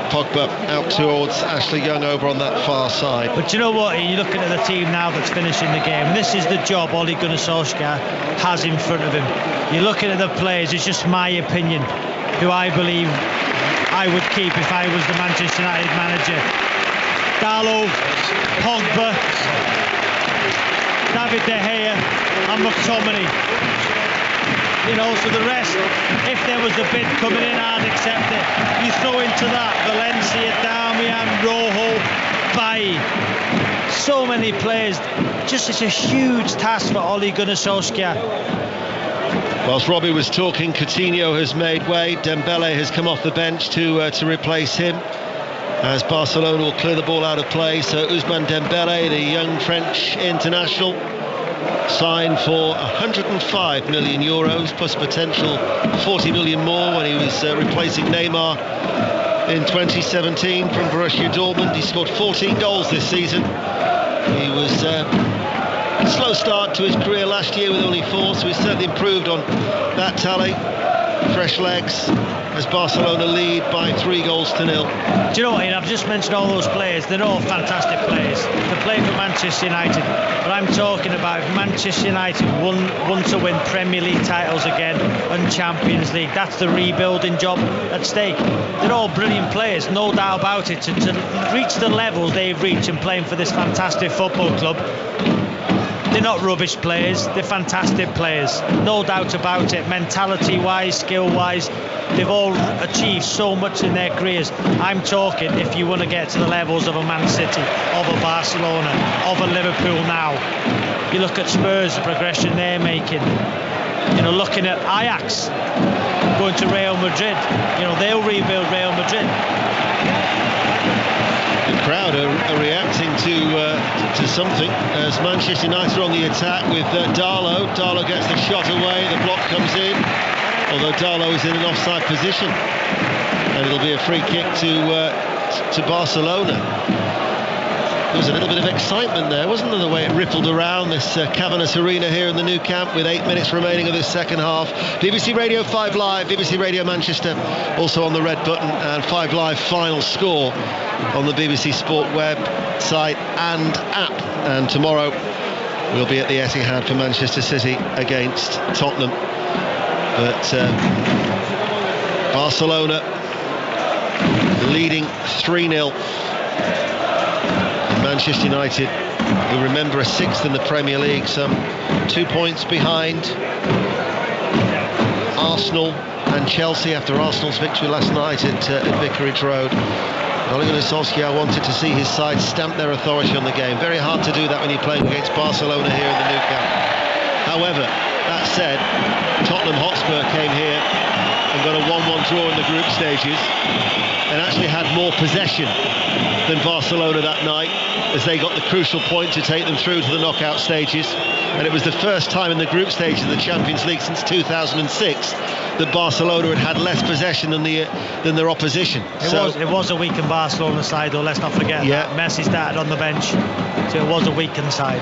Pogba out towards Ashley Young over on that far side. But you know what, you're looking at the team now that's finishing the game. This is the job Ole Gunnar Solskjaer has in front of him. You're looking at the players, it's just my opinion, who I believe I would keep if I was the Manchester United manager. Dalot, Pogba, David De Gea and McTominay. You know, so the rest, if there was a bid coming in, I'd accept it. You throw into that Valencia, Darmian, Rojo, Bailly. So many players. Just, it's a huge task for Ole Gunnar Solskjaer. Whilst Robbie was talking, Coutinho has made way. Dembele has come off the bench to replace him, as Barcelona will clear the ball out of play. So Ousmane Dembele, the young French international, signed for 105 million euros plus potential 40 million more when he was replacing Neymar in 2017 from Borussia Dortmund. He scored 14 goals this season. He was a slow start to his career last year with only 4, so he's certainly improved on that tally. fresh legs as Barcelona lead by 3-0. Do you know what, Ian? I've just mentioned all those players. They're all fantastic players. They play for Manchester United. But I'm talking about if Manchester United want to win Premier League titles again and Champions League. That's the rebuilding job at stake. They're all brilliant players, no doubt about it. To reach the levels they've reached in playing for this fantastic football club, they're not rubbish players, they're fantastic players, no doubt about it. Mentality-wise, skill-wise, they've all achieved so much in their careers. I'm talking if you want to get to the levels of a Man City, of a Barcelona, of a Liverpool now. You look at Spurs, the progression they're making. You know, looking at Ajax going to Real Madrid, you know, they'll rebuild Real Madrid. The crowd are reacting to something as Manchester United are on the attack with Darlow. Darlow gets the shot away, the block comes in, although Darlow is in an offside position, and it'll be a free kick to Barcelona. There was a little bit of excitement there, wasn't there, the way it rippled around this cavernous arena here in the Nou Camp with 8 minutes remaining of this second half. BBC Radio 5 Live, BBC Radio Manchester, also on the red button, and 5 Live final score on the BBC Sport website and app. And tomorrow we'll be at the Etihad for Manchester City against Tottenham. But Barcelona leading 3-0. Manchester United, you'll remember, a 6th in the Premier League, some 2 points behind Arsenal and Chelsea after Arsenal's victory last night at Vicarage Road. Ole Gunnar Solskjaer wanted to see his side stamp their authority on the game. Very hard to do that when you're playing against Barcelona here in the Nou Camp. However, that said, Tottenham Hotspur came here and got a 1-1 draw in the group stages and actually had more possession than Barcelona that night, as they got the crucial point to take them through to the knockout stages. And it was the first time in the group stages of the Champions League since 2006 that Barcelona had less possession than their opposition. It was a weakened Barcelona side, though, let's not forget that. Messi started on the bench, so it was a weakened side.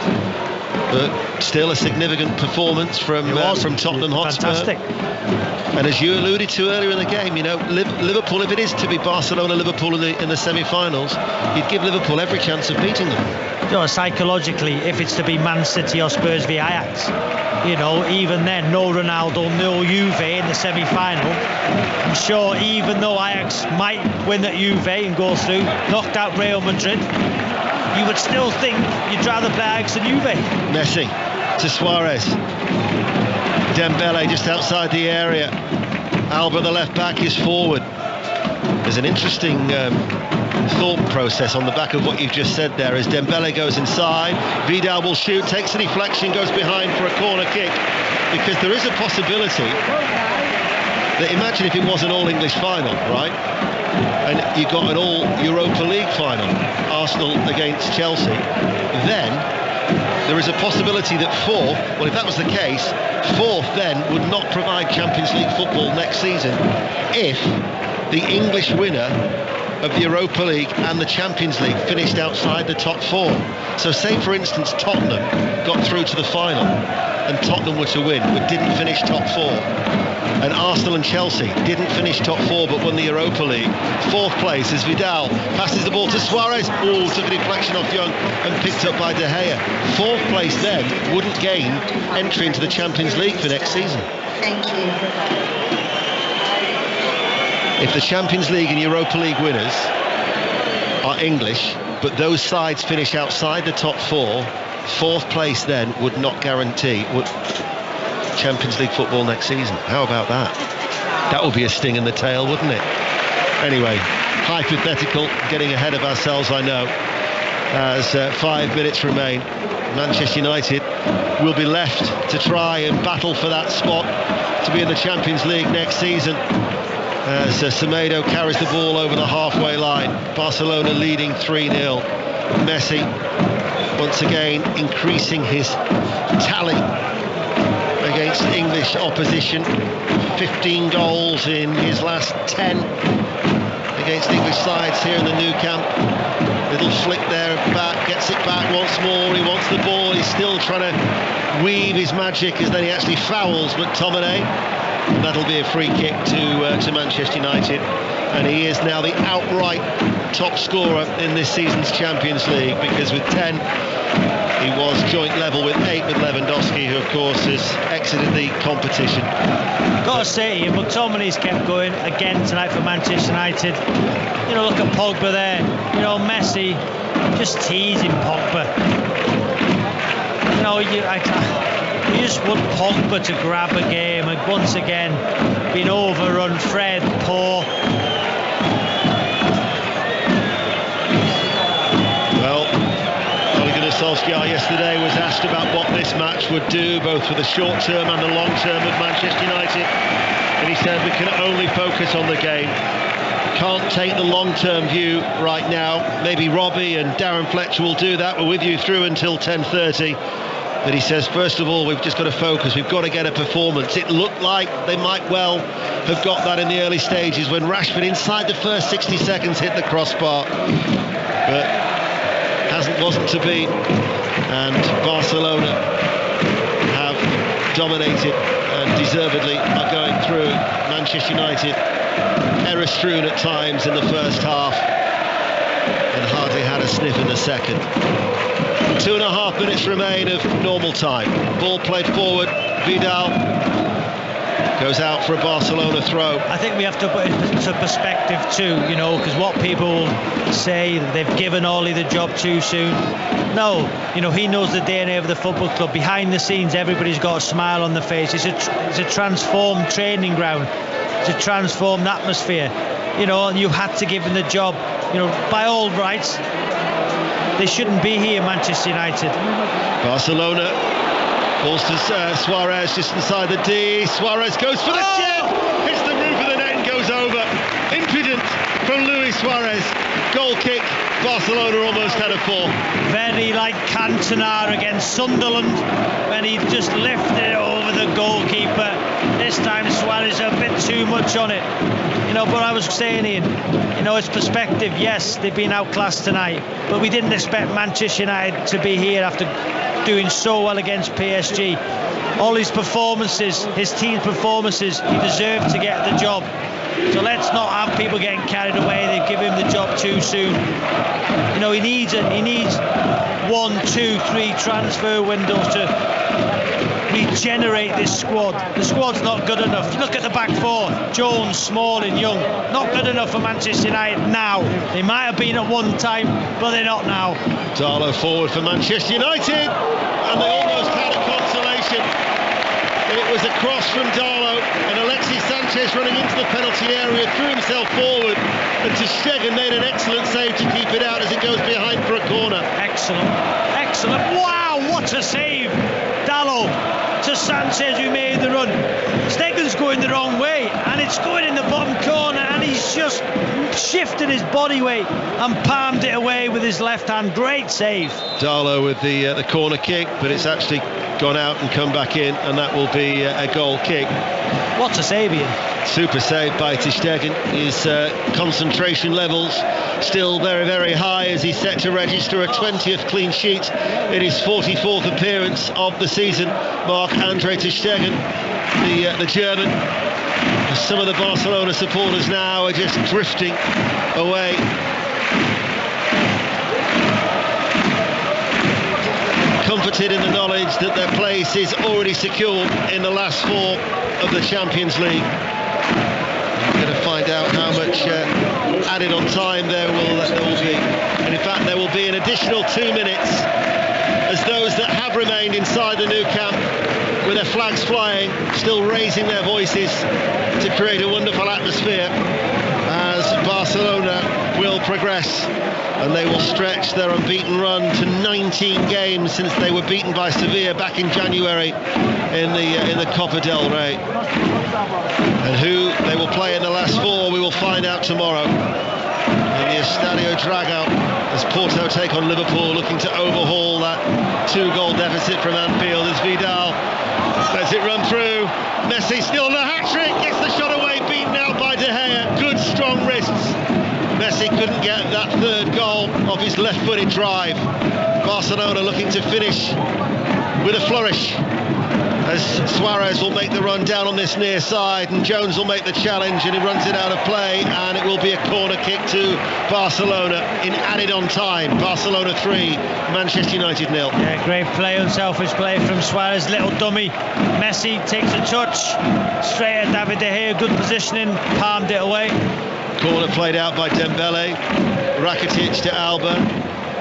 But still a significant performance from Tottenham Hotspur. Fantastic. And as you alluded to earlier in the game, you know, Liverpool, if it is to be Barcelona-Liverpool in the semi-finals, you'd give Liverpool every chance of beating them. You know, psychologically, if it's to be Man City or Spurs v Ajax, you know, even then, no Ronaldo, no Juve in the semi-final. I'm sure even though Ajax might win at Juve and go through, knocked out Real Madrid, you would still think you'd rather play Ajax than Juve. Messi to Suarez. Dembele just outside the area. Alba, the left back, is forward. There's an interesting thought process on the back of what you've just said there as Dembele goes inside. Vidal will shoot, takes a deflection, goes behind for a corner kick, because there is a possibility that, imagine if it was an all-English final, right? And you got an all-Europa League final, Arsenal against Chelsea, then there is a possibility that if that was the case, fourth then would not provide Champions League football next season if the English winner of the Europa League and the Champions League finished outside the top 4. So say, for instance, Tottenham got through to the final and Tottenham were to win but didn't finish top 4, and Arsenal and Chelsea didn't finish top 4 but won the Europa League. Fourth place as Vidal passes the ball to Suarez. Took a deflection off Young and picked up by De Gea. Fourth place then wouldn't gain entry into the Champions League for next season. Thank you. If the Champions League and Europa League winners are English, but those sides finish outside the top 4, fourth place then would not guarantee Champions League football next season. How about that? That would be a sting in the tail, wouldn't it? Anyway, hypothetical, getting ahead of ourselves, I know. As 5 minutes remain, Manchester United will be left to try and battle for that spot to be in the Champions League next season. As Semedo carries the ball over the halfway line. Barcelona leading 3-0. Messi once again increasing his tally against English opposition. 15 goals in his last 10 against English sides here in the Nou Camp. Little flick there back, gets it back once more. He wants the ball, he's still trying to weave his magic as then he actually fouls McTominay. And that'll be a free kick to Manchester United, and he is now the outright top scorer in this season's Champions League, because with 10 he was joint level with 8 with Lewandowski, who of course has exited the competition. Got to say to you, McTominay's kept going again tonight for Manchester United. You know, look at Pogba there. You know, Messi just teasing Pogba. You know, you just want Pogba to grab a game, and once again being overrun. Fred, poor. Well, Solskjaer yesterday was asked about what this match would do, both for the short term and the long term of Manchester United, and he said we can only focus on the game. Can't take the long-term view right now. Maybe Robbie and Darren Fletcher will do that. We're with you through until 10:30. But he says, first of all, we've just got to focus. We've got to get a performance. It looked like they might well have got that in the early stages when Rashford, inside the first 60 seconds, hit the crossbar. But wasn't to be, and Barcelona have dominated and deservedly are going through. Manchester United error strewn at times in the first half and hardly had a sniff in the second. 2.5 minutes remain of normal time. Ball played forward. Vidal goes out for a Barcelona throw. I think we have to put it into perspective too, you know, because what people say, they've given Ollie the job too soon. No, you know, he knows the DNA of the football club. Behind the scenes, everybody's got a smile on their face. It's a transformed training ground. It's a transformed atmosphere. You know, you had to give him the job. You know, by all rights, they shouldn't be here, Manchester United. Barcelona. Balls to Suarez just inside the D. Suarez goes for the chip. Hits the roof of the net and goes over. Impudent from Luis Suarez. Goal kick. Barcelona almost had a fall. Very like Cantona against Sunderland when he just lifted it over the goalkeeper. This time Suarez a bit too much on it. You know, but I was saying, Ian, you know, it's perspective. Yes, they've been outclassed tonight, but we didn't expect Manchester United to be here after doing so well against PSG. All his performances, his team's performances, he deserved to get the job. So let's not have people getting carried away. They give him the job too soon. You know, he needs 1, 2, 3 transfer windows to regenerate this squad. The squad's not good enough. Look at the back four: Jones, Smalling, Young. Not good enough for Manchester United now. They might have been at one time, but they're not now. Darlow forward for Manchester United, and they almost had a consolation. It was a cross from Darlow, and Alexis Sanchez running into the penalty area threw himself forward, and Ter Stegen made an excellent save to keep it out as it goes behind for a corner. Excellent. Wow, what a save! Darlow to Sanchez, who made the run. Stegen's going the wrong way, and it's going in the bottom corner, and he's just shifted his body weight and palmed it away with his left hand. Great save. Darlow with the corner kick, but it's actually gone out and come back in, and that will be a goal kick. What a save, Ian. Super save by Ter Stegen. His concentration levels still very, very high as he's set to register a 20th clean sheet in his 44th appearance of the season. Marc-Andre Ter Stegen, the German. Some of the Barcelona supporters now are just drifting away. Comforted in the knowledge that their place is already secure in the last 4 of the Champions League. We're going to find out how much added on time there will be. And in fact, there will be an additional 2 minutes as those that have remained inside the Nou Camp with their flags flying, still raising their voices to create a wonderful atmosphere as Barcelona will progress, and they will stretch their unbeaten run to 19 games since they were beaten by Sevilla back in January in the Copa del Rey. And who they will play in the last 4 we will find out tomorrow in the Estadio Dragao as Porto take on Liverpool, looking to overhaul that 2-goal deficit from Anfield as Vidal lets it run through. Messi still the hat-trick, gets the shot away, beaten out by De Gea. Good strong wrists. Messi couldn't get that 3rd goal off his left-footed drive. Barcelona looking to finish with a flourish as Suarez will make the run down on this near side, and Jones will make the challenge, and he runs it out of play, and it will be a corner kick to Barcelona in added on time. Barcelona 3, Manchester United 0. Yeah, great play, unselfish play from Suarez, little dummy. Messi takes a touch straight at David De Gea, good positioning, palmed it away. Corner played out by Dembele, Rakitic to Alba,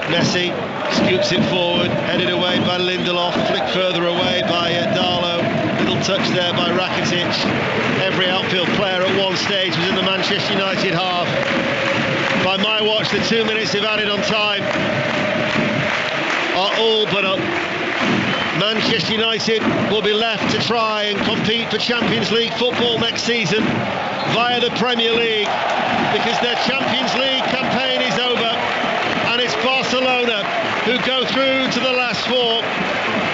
Messi scoops it forward, headed away by Lindelof, flicked further away by Darlow, little touch there by Rakitic. Every outfield player at one stage was in the Manchester United half. By my watch, the 2 minutes of added on time are all but up. Manchester United will be left to try and compete for Champions League football next season via the Premier League, because their Champions League campaign is over, and it's Barcelona who go through to the last four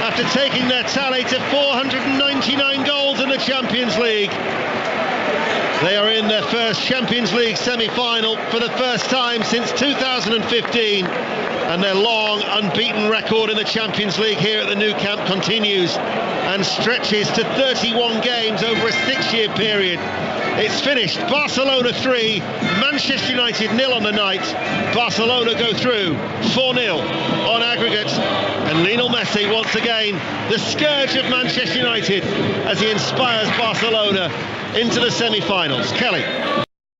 after taking their tally to 499 goals in the Champions League. They are in their first Champions League semi-final for the first time since 2015, and their long unbeaten record in the Champions League here at the Nou Camp continues and stretches to 31 games over a 6-year period. It's finished. Barcelona 3, Manchester United 0 on the night. Barcelona go through 4-0 on aggregate, and Lionel Messi once again the scourge of Manchester United as he inspires Barcelona into the semi-finals. Kelly.